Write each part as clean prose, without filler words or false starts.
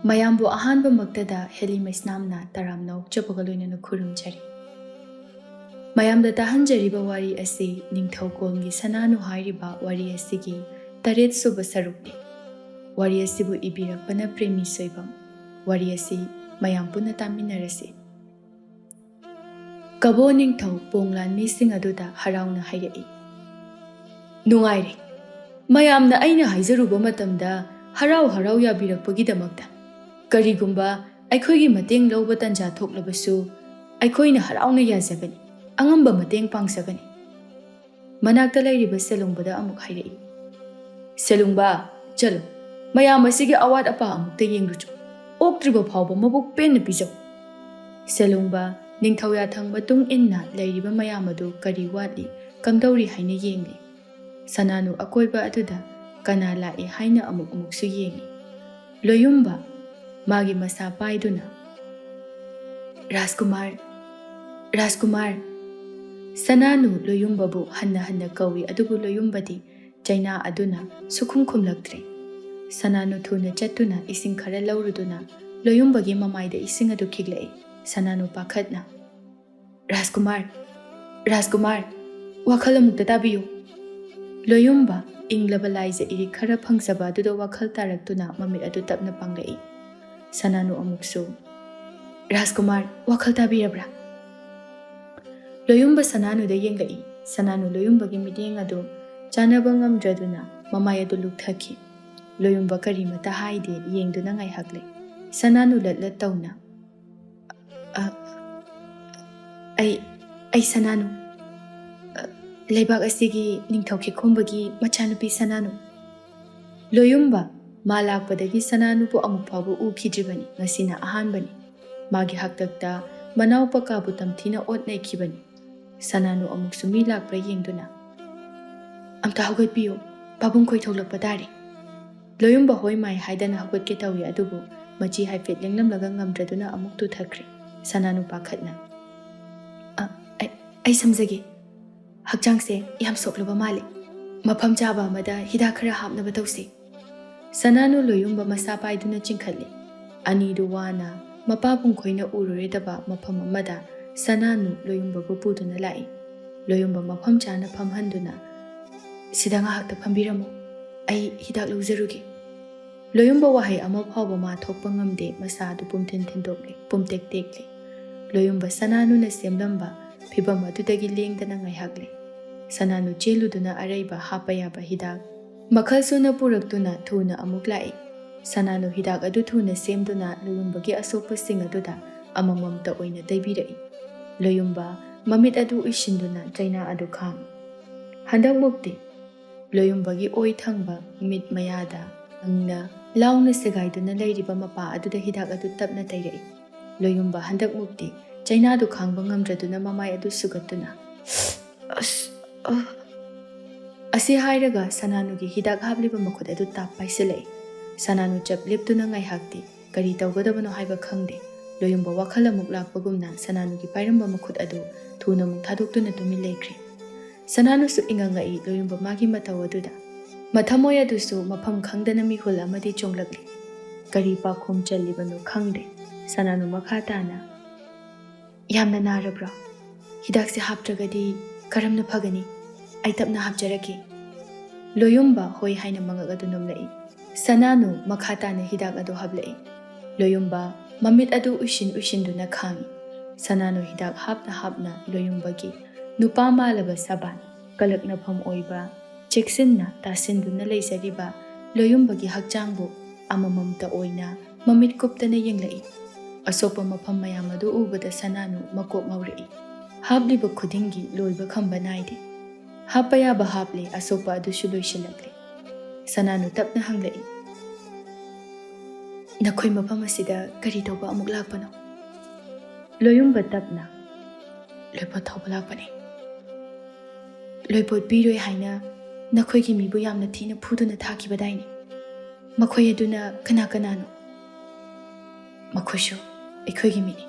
mayambu ahanba maktada Helly Maisnamna taramna okchabaga loinana khurumjari. Mayamda tahanjariba wari asi Ningthou Kongi Sananu hairiba wari asigi taret suba sarukni. Wari asibu ibirakpana PremiSoibam. Wari asi mayam puna taminarasi. Kabo Ningthou ponglan mising aduda harauna hairei. Nungairi. Mayamna aina haizaruba matamda harau yabirakpagidamakta. Karigumba aikhoigi mateng lawba tanja thoklabasu aikhoina harauna yazagani. Angamba mateng pangsagani. Manakta lairiba selungbada amuk hairei. Selungba, chalo. Mayam asigi awat apa amukta yengruchu. Oktriba phawba mabuk penna pijau. Selungba Ningthou yathang matung inna lairiba mayam adu kari watli kamdauri haina yengli. Sananu akoiba aduda kana lae haina amuk-amuksu yengi. Loyumba magi masa paiduna. Rajkumar. Sananu loyumbabu hanna kawi adubu loyumbadi China aduna sukhum khumlaktre. Sananu thuna chatuna ising khara lauruduna loyumbagi mamaida ising adu khiglai. Sananu pakhatna. Rajkumar, wakhal amukta tabiyo. Loyumba inglabalize iri khara phangsaba aduda wakhal taraktuna mamit adu tapna panglai. Sananu amuksu. Rajkumar, wakhal tabirabra. Loyumba Sananu da yengai. Sananu loyumbagi mideng adu chanaba ngamdraduna mamai adu lukthaki. Loyumba karimata haide yengduna ngai hakle. Sananu latlat tauna. Ay Sananu. Leibak asigi Ningthou Kikumbagi machanupi Sananu. Loyumba malakpadagi Sananu po amuk phabu ukhidribani ngasina ahanbani. Magi haktakta manau pakabu tamthina otnai khibani. Sananu amuk sumi lakpra yengduna. Amta haugatpiyo, pabung khoi tholakpa tare. Loyumba hoi mai haidana haugatke tawi adubu machi haifet lenglamlaga ngamdraduna amuk tuthakre. Sananu pakhatna. Ay samjage. Hakchangse yam soklaba male. Mafam chaba amada hidak khara hapnaba tawse. Sananu loyumba masa paiduna chingkhatle. Anidu wana mapapung khoina ururedaba mafam amada Sananu loyumba puduna lai. Loyumba mafam chana phamhanduna sidanga hakta phambiramu. Ay hidak lawzarugi. Loyumba wahai ama phawba ma thokpa ngamde masa adu pumthin thindokle pumtek tekle. Loyumba Sananu na semlamba phibam adudagi lengdana ngaihakle. Sananu cheluduna araiba hapayaba hidak makhalsuna puraktuna thuna amuk lai. Sananu hidak adu thuna semduna loyumbagi asokpa sing aduda amamamta oina taibirai. Loyumba mamit adu ishinduna China adu kham. Handak mukti loyumbagi oi thangba mit mayada angna launa segaiduna lairiba mapa aduda hidak adu tapna tairai. Loyumba handak mukti China adu khangba ngamdraduna mamai adu sugatuna. Asi hairaga Sananugi hidak habliba makhut adu tap paisilai. Sananu chap leptuna ngaihakti kari tawgadabano haiba khangde. Loyumba wakhal amuk lakpagumna Sananugi pairamba makhut adu thuna muk thadoktuna tumi leikre. Sananu su ingangai loyumba magi mataw aduda. Mathamoy adusu mafam khangdana mihul amadi chonglakli. Kari pakhum chalibano khangde. Sananu makhatana. Yamna narabra. Hidak se haptragadi karamna phagani. Ay tapna hapjaraki. Loyumba hoi haina mangagadu nomlai. Sananu makhatana hidak adu hablai. Loyumba mamit adu ushin-ushinduna khangi. Sananu hidak hapna loyumbagi nupa malaba saban kalakna pham oiba cheksinna tasinduna leisariba loyumbagi hakchangbu amamamta oina mamit kuptana yenglai. Asokpa mafam mayam adu ubada Sananu makok ngaurai. Habliba khudingi loiba khamba naide. Hapayaba haple asokpa adu loisilakle. Sananu tapna hanglai. Nakhoi mafam asida kari tawba amuk lakpano. Loyumba tapna loipot thawba lakpani. Loipot biroi haina nakhoigi mibu yamna thina phuduna thakibadaini. Makhoi aduna kana-kanano. Makhoshu ikhoigi mini.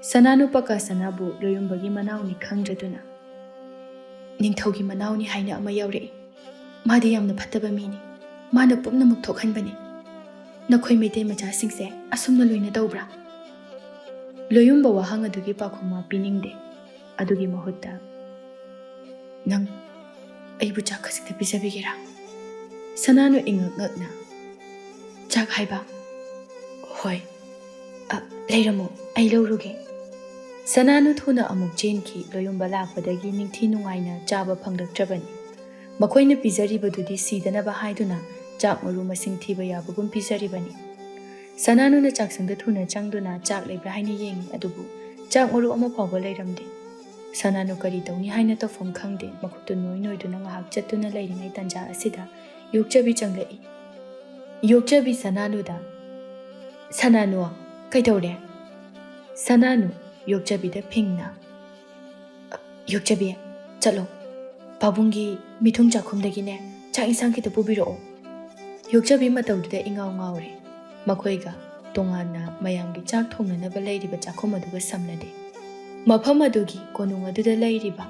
Sananu paka Sanabu loyumbagi manauni khangdraduna. Ningthougi manauni haina ama yaurei. Madi yamna phattaba mini. Mana pumnamuk thokhanbani. Nakhoi meitai machasingse asumna loina tawbra? Loyumba wahang adugi pakhuma piningde. Adugi mahutta. Nang aibu chak khasik pisabigira. Sananu ingak ngakna. Chak haiba. Hoi. Leiramo ai lawruge. Sananu thuna amuk jenki loyumba lakpadagi ningthi nungaina chaba phangdakrabani. Makoina pizaribadudi sidanaba haiduna chak maru masing thiba yabagum pizaribani. Sananu na chaksangda thuna changduna chak leibra haina yengi adubu chak maru ama phawba leiramde. Sananu kari tawni haina tawfam khangde makhutu noi noiduna ngahak chatuna leiringai tanja asida yokchabi changlai. Yokchabi Sananu da. Sananu kaitawre? Sananu yokchabi da phingna. Yokchabi chalo. Pabungi mithung chakhumdagine chak insang kita pubiro. Yokchabi matawduda ingaw ngawre. Makoiga tongana mayamgi chak thongnanaba leiriba chakhum aduga samnade. Mafam adugi konung aduda leiriba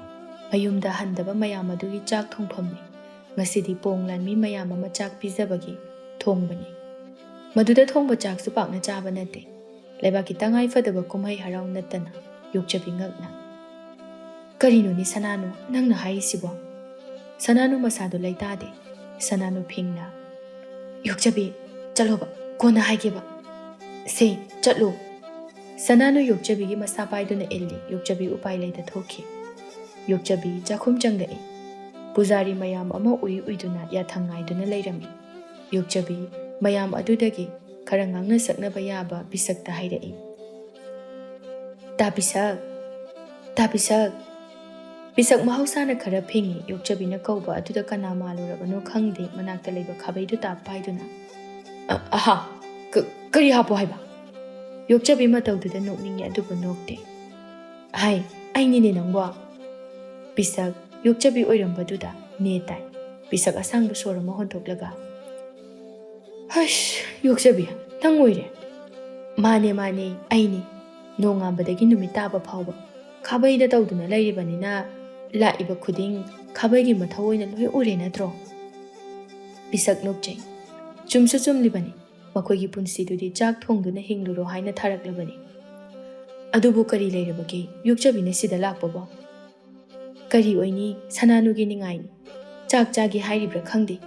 mayumda handaba mayam adugi chak thongphamni. Ngasidi ponglan mi mayam ama chak pizabagi thongbani. Maduda thongba chak su pakna chaba nate. Laibaki tangai fadaba kumhai haraw natana yokchabi ngakna. Karino ni Sananu nangna haisibo. Sananu masado laitade. Sananu phingna. Yokchabi chaloba kona haigeba. Se chatlo. Sananu yokchabi gi masapaiduna illi yokchabi upai laita thoki. Yokchabi chakhum changai. Pujari mayam ama uiduna yathangaiduna leirami. Yokchabi mayam adudagi karangangna saknaba yaba bisakta hairai. Tapisak. Tapisak. Bisak mahausana khara phingi yokchabi na kauba aduda kana malurabano khangde manakta leiba khabaidu ta paiduna. Aha. Kari hapo haiba. Yokchabi matawduda nokningi adubu nokte. Hai, aini ne nangwa. Bisak yokchabi oirambaduda ne tai. Bisak asangba sorama hontoklaga. Hush, yokchabi nang oire. Mane aini nongambadagi numitaba phawba. Khabaida tawduna leiribanina laiba khuding khabaigi mathawoina loi ure natro. Bisak nokjai. Chumsu chumlibani. Makoigi punsidudi chak thongduna hingluro haina tharaklabani. Adubu kari leirabagi yokchabina sida lakpabo. Kari oini Sananugi ningaini. Chak chagi hairibra khangde.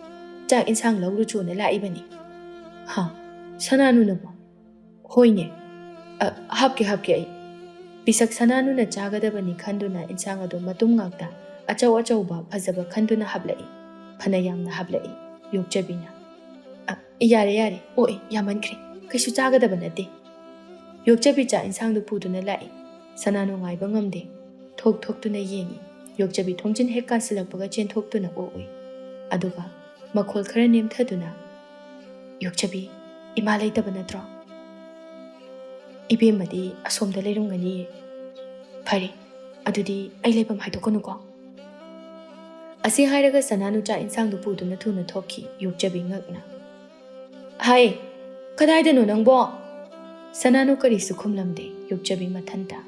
Chak insang lawru chona laibani. Ha, Sananu nabo. Hoine. Hapke ai. Bisak Sananu na chagadabani khanduna insang ado matum ngakta achaw ba phajaba khanduna hablai. Phanayamna hablai. Yokchabina. Yare. Oi, yamankre. Kaisu chagadaba nate. Yokchabi cha insang du puduna lai. Sananu ngaiba ngamde. Thoktuna yengi. Yokchabi thongjin hek kansilakpaga chen thoktuna oi. Aduga makhol khara nemthaduna. Yokchabi ima leitaba natro. Ibemadi asomda leirungani. Phari. Adudi ai leibam haidokonu. Asi hairaga Sananu cha insang du puduna thuna thokki Yokchabi ngakna. Hai, kadaida no nangbo? Sananu kari sukhumlamde Yokchabi mathanta.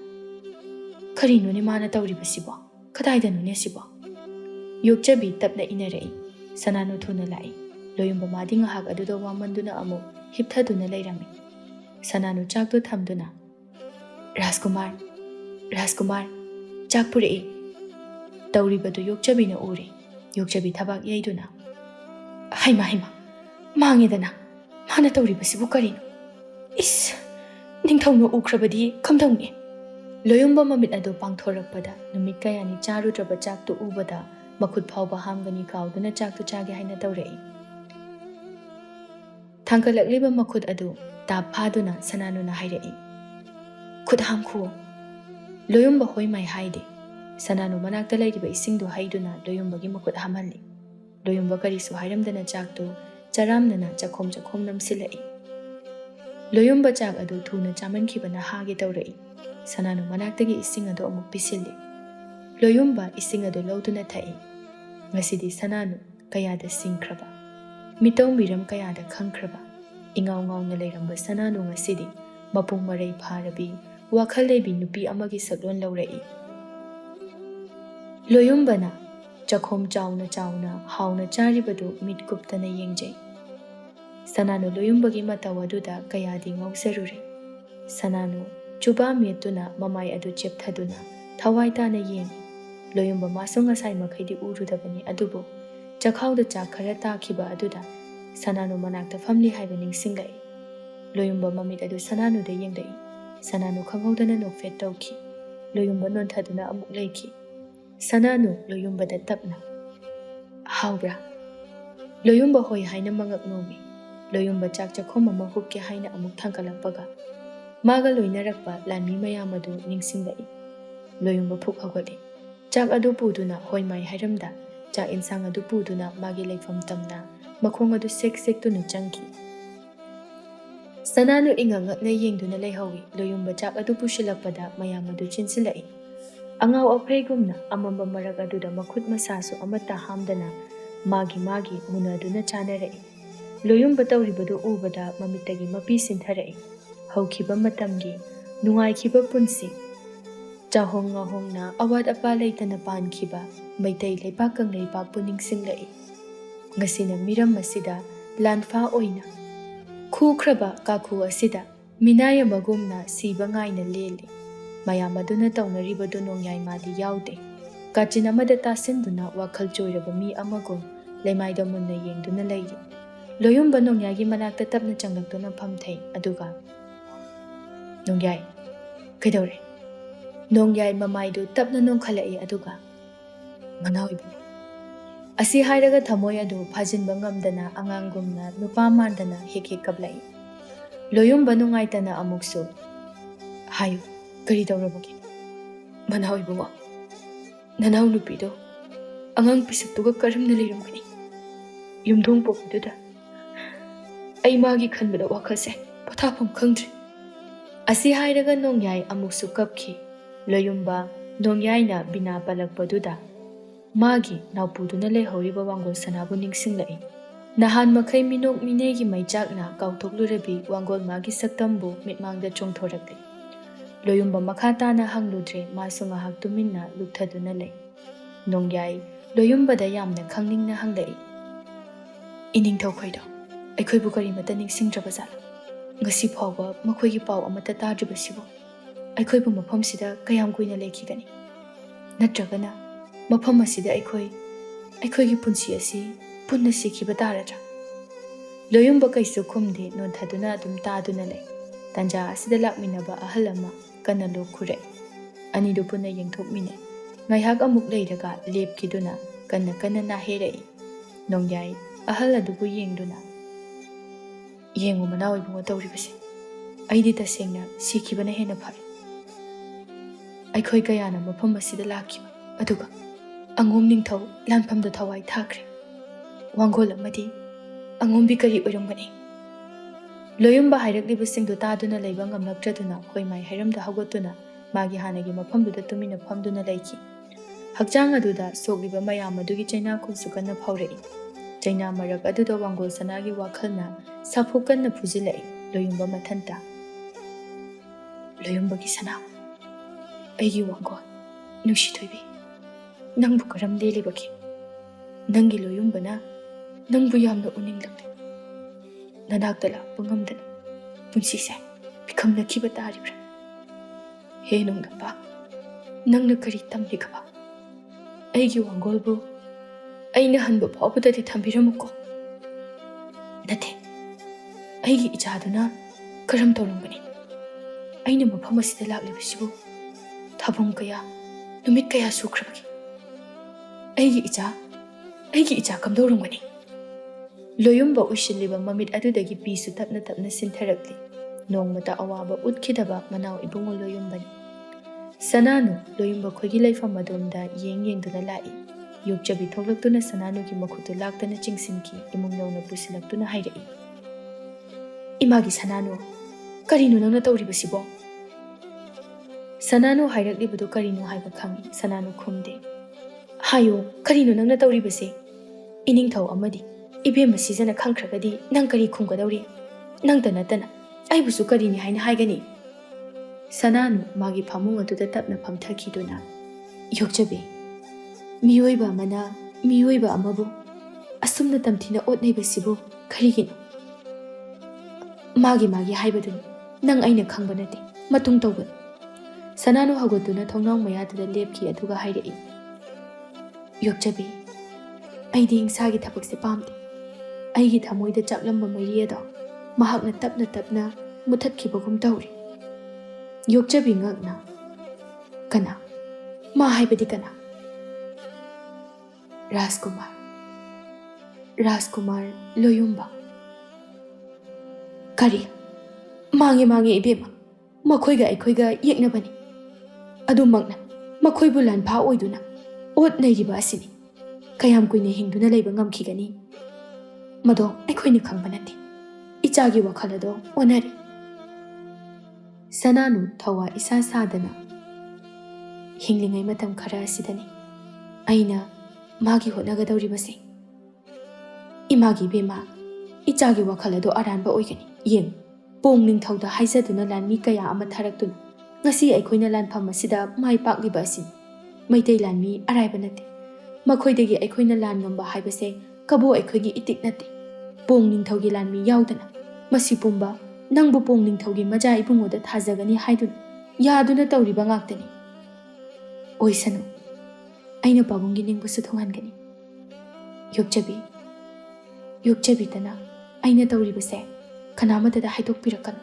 Kari no ni mana tawriba sibo? Kadaida no ne sibo? Yokchabi tapna inarei. Sananu thuna lai. Loyumba madi ngahak aduda wamanduna amu hipthaduna leirami. Sananu chakdo thamduna. Rajkumar, chak purei. Tawribadu Yokchabi na uri. Yokchabi thabak yaiduna. Haima, mangedana. Mana tawribasibu karino? Is, Ningthou no ukrabadi kamdawni. Loyumba mamit ado pangthorakpada numit kayani charudraba chaktu ubada makhut phawba hamgani kauduna chaktu chage haina tawrei. Thangkalakliba makhut ado tab phaduna Sananu na hairei. Khut hamkhu. Loyumba hoimai haide. Sananu manakta leiriba isingdu haiduna loyumbagi makhut hamalli. Loyumba karisu hairamdana chaktu charamnana chakhom namsilai. Loyumba chak adu thuna chamankibana hage tawrei. Sananu manaktagi ising adu amuk pisilli. Loyumba ising adu lawduna thai. Ngasidi Sananu kayada singkraba. Mitong biram kayada khangkraba. Ingaw na leiramba Sananu ngasidi mapung maray pharabi wakhal leibi nupi amagi saklon lawrei. Loyumba na chakhom chawna hauna charibadu mit guptana yengjai. Sananu loyumbagi matau aduda kayadi ngauseruri. Sananu chuba metuna mamai adu chepthaduna thawai tana yengi. Loyumba maso ngasai makhaidi urudabani adubo chakhauda chak khara takhiba aduda Sananu manakta famli haiba ningsinglai. Loyumba mamit adu Sananu da yenglai. Sananu khanghaudana nokfet tawki. Loyumba nonthaduna amuk laiki. Sananu loyumba da tapna. Haubra. Loyumba hoi haina mangak nomi. Loyumba chak chakhom ama hukke haina amuk thangkalakpaga. Maga loinarakpa lanmi mayamadu ningsinglai. Loyumba phuk hagwali. Chak adu puduna hoi mai hairamda. Chak insang adu puduna magi laifam tamna. Makhong adu sek tuna changki. Sananu ingangak na yengduna laihawi. Loyumba chak adu pushilakpada mayamadu chinsilai. Angaw apaygumna amamba marag aduda makhut masasu amata hamdana magi munaduna chanarai. Loyumba tawribadu ubada mamitagi mapi sintharai. Haukiba matamgi nungaikiba punsi. Chahong ngahongna awad apa laitana pankhiba maitai leipakang leipak puningsinglai. Ngasina miram masida lanfa oina. Khukraba kakhu asida minaya magumna siba ngaina leli. Mayamaduna taunaribadu nongyai madi yaude. Kachin amada tasinduna wakhal choiraba mi amagum leimaida munna yengduna leili. Loyumba nongyagi manakta tapna changlakduna phamthai aduga. Nongyai kaidore. Nongyai mamaidu tapna nongkhalai aduga. Manawibu. Asi hairaga thamoy adu phajinba ngamdana angangumna nupa mandana hek kablai. Loyumba nungaitana amuksu. Hayu. Kari tawrabagi. Manawibu mo. Nanaw nupido. Angang pisaktuga karamna leiramgani. Yumdong pokududa. Ay magi khanbada wakhase pothapam khangdri. Asi hairaga nongyai amuksu kapki. Loyumba nongyai na bina palakpaduda. Magi naupuduna leihoriba wangol sanabu ningsinglai. Nahan makai minok minegi maijakna kautoklurabi wangol magi saktambu mitmangda chongthorakli. Loyumba makhatana hangludre masu ngahak tuminna lukthaduna lei. Nongyai loyumba da yamna khangningna hanglai. Ningthou khoido aikhoibu kari mata ningsingraba zala. Ngasi phawba makhoigi paw amata tadriba sibo. Aikhoibu mafam sida kayam kuina lekhigani. Natragana mafam asida aikhoigi punsi asi punna sikhiba taradra. Loyumba kaisu khumde nonthaduna adum taduna lei. Tanja asida lakminaba ahal ama kana lokhure. Anidu punna yengthokmine. Ngaihak amuk leiraga lepkiduna kana naherei. Nongyai ahal adubu yengduna. Yengu manawibu tawribasi. Aidi tasengna sikhibana hena phare. Aikhoi kayana mafam asida lakhiba. Aduga angom ningthau lanpamda thawai thakre. Wangol amadi angombi kari oiramgani. Loyumba hairakliba singdu taduna leiba ngamlakdraduna hoimai hairamda hagotuna magi hanagi mafamduda tumina famduna leiki. Hakjang aduda sogliba mayam adugi chaina khulsu kana phawrei. Chaina marak aduda wangol sanagi wakhalna saphu kana phujilai loyumba mathanta. Loyumba gi sana. Aigi wangol nushithoibi. Nangbu karam lelibaki. Nangi loyumbana nangbu yamna uninglakli. Nanakta lakpa ngamdana punsise bikamna kiba taribra. He nungdapa nangna kari tamligaba. Aigi wangolbu aina hanba phawbadadi thambiramuko. Nate aigi ichaduna karam tawrambani. Aina mafam asida laklibasibu thabum kaya numit kaya sukhrabagi. Aigi icha kamdawrambani. Loyumba ushiliba mamit adudagi pisu tapna sintharakli. Nongmata awaba utkidaba manaw ibungo loyumbani. Sananu loyumba khoigi laifam adumda yengduna lai. Yukjabi thoklaktuna Sananu gi makhutu laktana chingsinki imung yawna pusilaktuna hairai. Imagi Sananu karinu nangna tawribasibo. Sananu hairaklibudu karinu haiba khangi. Sananu khumde. Hayo karinu nangna tawribasi. Ningthau amadi ibema sizana khangkragadi nang kari khumgadawri. Nangta natana aibusu karini haina haigani. Sananu magi phamung aduda tapna phamthakiduna. Yokjabi miyoiba amana miyoiba amabu asumna tamthina otnaibasibu karigino. Magi haibadun nang aina khangba nate matung tawban. Sananu hagotuna thongnau mayadada lepki aduga hairei. Yokchabi aidi insagi thapakse pamde. Aigi thamoida chaklamba mairi ado mahakna tapna muthatkibagum tawri. Yokchabi ngakna kana ma haibadi kana. Rajkumar Loyumba. Kari mange ibema makoiga aikoiga yeknabani. Adu magna makoibu lanpha oiduna ot nairiba asini. Kayam kuina hingduna leiba ngamkhigani. Mado aikoina khangba nate. Ichagi wakhal ado onari. Sananu thawa isa sadana hinglingai matam khara asidani aina magi hotnagadawribase. Imagi bema ichagi wakhal ado aranba oigani. Yeng pong ningthauda haizaduna lanmi kaya ama tharaktuna ngasi aikoina lanpham asida mai pakliba asin. Maitai lanmi araiba nate. Makhoidagi aikoina lan ngamba haibase kabo aikoigi itik nate. Pong ningthaugi lanmi yaudana masi pumba nangbu pong ningthaugi maja ibungoda thajagani haiduna yaduna tawriba ngaktani. Oisanu aina pabungi ningbusu thonghangani. Yokchabi tana aina tawribase kanamadada haidokpirakanu.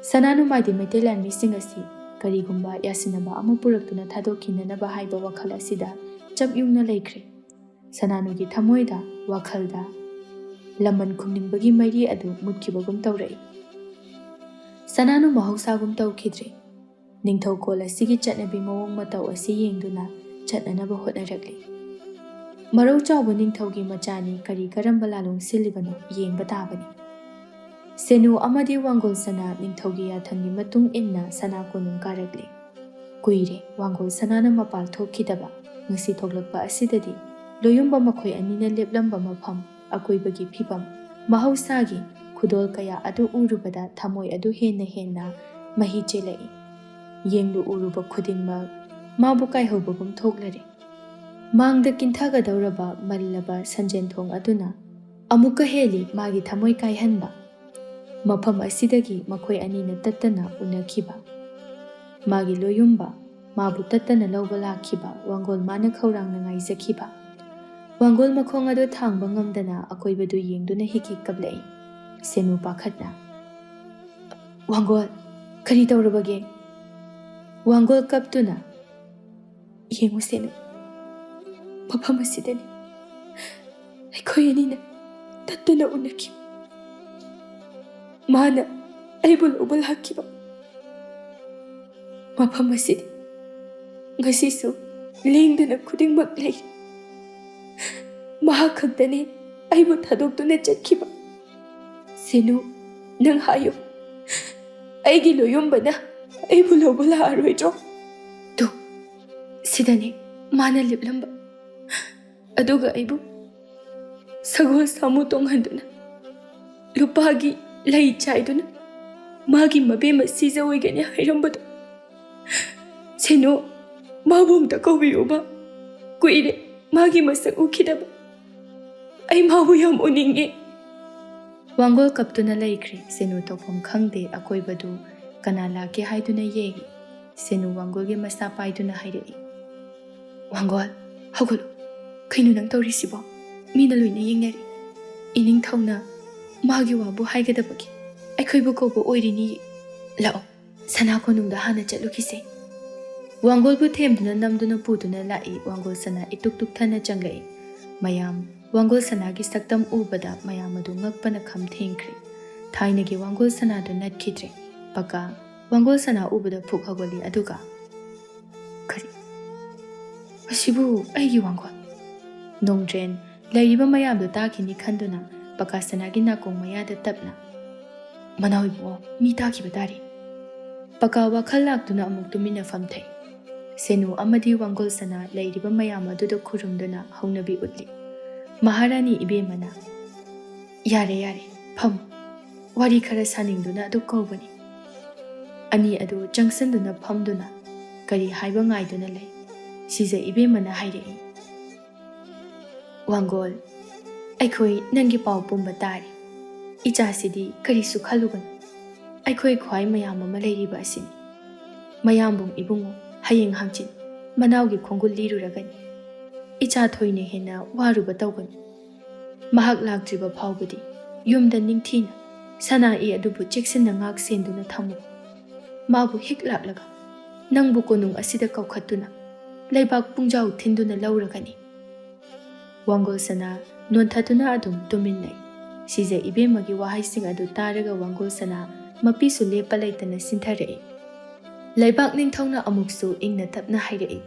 Sananu madi maitai lanmi singasi karigumba yasinaba ama puraktuna thadokhinanaba haiba wakhal asida chabyungna laikre. Sananugi thamoida wakhalda laman khumningbagi mairi adu mutkibagum tawrai. Sananu mahausagum tawkhidre. Ningthau kol asigi chatnabi mawong matau asi yengduna chatnanaba hotnarakle. Marau chawba ningthaugi machani kari karamba lalong silibano yengba tabani. Senu amadi wangol sana ningthaugi yathangi matung inna sana konung karakle. Kuire wangol sanana mapal thokkidaba ngasi thoklakpa asidadi loyumba makhoi anina leplamba mafam akoibagi phibam mahausagi khudol kaya adu urubada thamoi adu henna mahi chelai. Yenglu uruba khudingma mabu kaihobagum thoklare. Mangda kinthagadawraba mallaba sanjenthong aduna amuka heli magi thamoi kaihanba. Mafam asidagi makhoi anina tattana unakhiba. Magi loyumba mabu tattana lawba lakhiba wangol mana khaurangna ngaizakhiba. Wangol makhong adu thangba ngamdana akoibadu yengduna hiki kablai. Senu pakhatna. Wangol kari tawrabage? Wangol kaptuna. Yengu senu. Mafam asidani aikoi anina tattana unakhiba. Mana aibul ubal hakiba. Mafam asidi ngasisu lengdana khudingmak lei. Mahakagdani aibu thadokduna chatkiba. Senu nang hayo aigi loyombana aibu lawbala aroidro. Tu sidani mana liplamba aduga aibu sagol samu tonghanduna lupagi lai chaiduna magi mabema siza oigani hairambadu. Senu mabumta kawbiyoba kuire magi masak ukhidaba. Ai mabu yam uninge. Wangol kaptuna laikre. Senu tokpom khangde akoibadu kana lake haiduna yegi. Senu wangolgi masa paiduna hairei. Wangol hagulu kainu nang tawrisibo mina loina yengnari. Ining thawna magi wabu haigadabagi aikhoibu kobo oirini. Lao sana konungda hana chatlukise. Wangolbu themduna namduna puduna lai. Wangol sana ituk thana changlai. Mayam wangol sanagi saktam ubada mayam adu ngakpana kham thengkre. Thainagi wangol sana du natkhitre. Paka wangol sana ubada phuk hagoli aduga. Kari asibu aigi wangol. Nongdren lairiba mayam du takhini khanduna paka sanagi nakong mayada tapna. Manawibo mi takhiba dari. Paka wakhal lakduna amuk tumina famthai. Senu amadi wangol sana lairiba mayam aduda khurumduna hongnabi utli. Maharani ibemana. Yare pham wari khara saningduna adu kawbani. Ani adu jangsanduna phamduna kari haiba ngaiduna lei. Siza ibemana hairei. Wangol aikoi nangi pau pumba tari. ꯏꯆꯥꯁꯤꯗꯤ ꯀꯔꯤꯁꯨ ꯈꯜꯂꯨꯒꯅꯨ ꯑꯩꯈꯣꯏ ꯈ꯭ꯋꯥꯏ ꯃꯌꯥꯝ ꯑꯃ ꯂꯩꯔꯤꯕ ꯑꯁꯤꯅꯤ ꯃꯌꯥꯝꯕꯨꯡ ꯏꯕꯨꯡꯉꯣ ꯍꯌꯦꯡ ꯍꯥꯡꯆꯤꯠ ꯃꯅꯥꯎꯒꯤ ꯈꯣꯡꯒꯨꯜ ꯂꯤꯔꯨꯔꯒꯅꯤ ꯏꯆꯥ ꯊꯣꯏꯅ ꯍꯦꯟꯅ ꯋꯥꯔꯨꯕ ꯇꯧꯒꯅꯨ ꯃꯍꯥꯛ ꯂꯥꯛꯇ꯭ꯔꯤꯕ ꯐꯥꯎꯕꯗꯤ ꯌꯨꯝꯗ ꯅꯤꯡꯊꯤꯅ ꯁꯅꯥꯏ ꯑꯗꯨꯕꯨ ꯆꯦꯛꯁꯤꯟꯅ ꯉꯥꯛ ꯁꯦꯟꯗꯨꯅ ꯊꯝꯃꯨ ꯃꯥꯕꯨ ꯍꯦꯛ ꯂꯥꯛꯂꯒ ꯅꯪꯕꯨ ꯀꯣꯅꯨꯡ ꯑꯁꯤꯗ ꯀꯧꯈꯠꯇꯨꯅ ꯂꯩꯕꯥꯛ ꯄꯨꯡꯖꯥꯎ ꯊꯤꯟꯗꯨꯅ ꯂꯧꯔꯒꯅꯤ ꯋꯥꯡꯒꯣꯜ ꯁꯅꯥ ꯅꯣꯟꯊꯗꯨꯅ ꯑꯗꯨꯝ ꯇꯨꯃꯤꯟ ꯂꯩ ꯁꯤꯖ ꯏꯕꯦꯝꯃꯒꯤ ꯋꯥꯍꯩꯁꯤꯡ ꯑꯗꯨ ꯇꯥꯔꯒ ꯋꯥꯡꯒꯣꯜ ꯁꯅꯥ ꯃꯄꯤꯁꯨ ꯂꯦꯞꯄ ꯂꯩꯇꯅ ꯁꯤꯟꯊꯔꯛꯏ ꯂꯩꯕꯥꯛ ꯅꯤꯡꯊꯧꯅ ꯑꯃꯨꯛꯁꯨ ꯏꯪꯅ ꯇꯞꯅ ꯍꯥꯏꯔꯛꯏ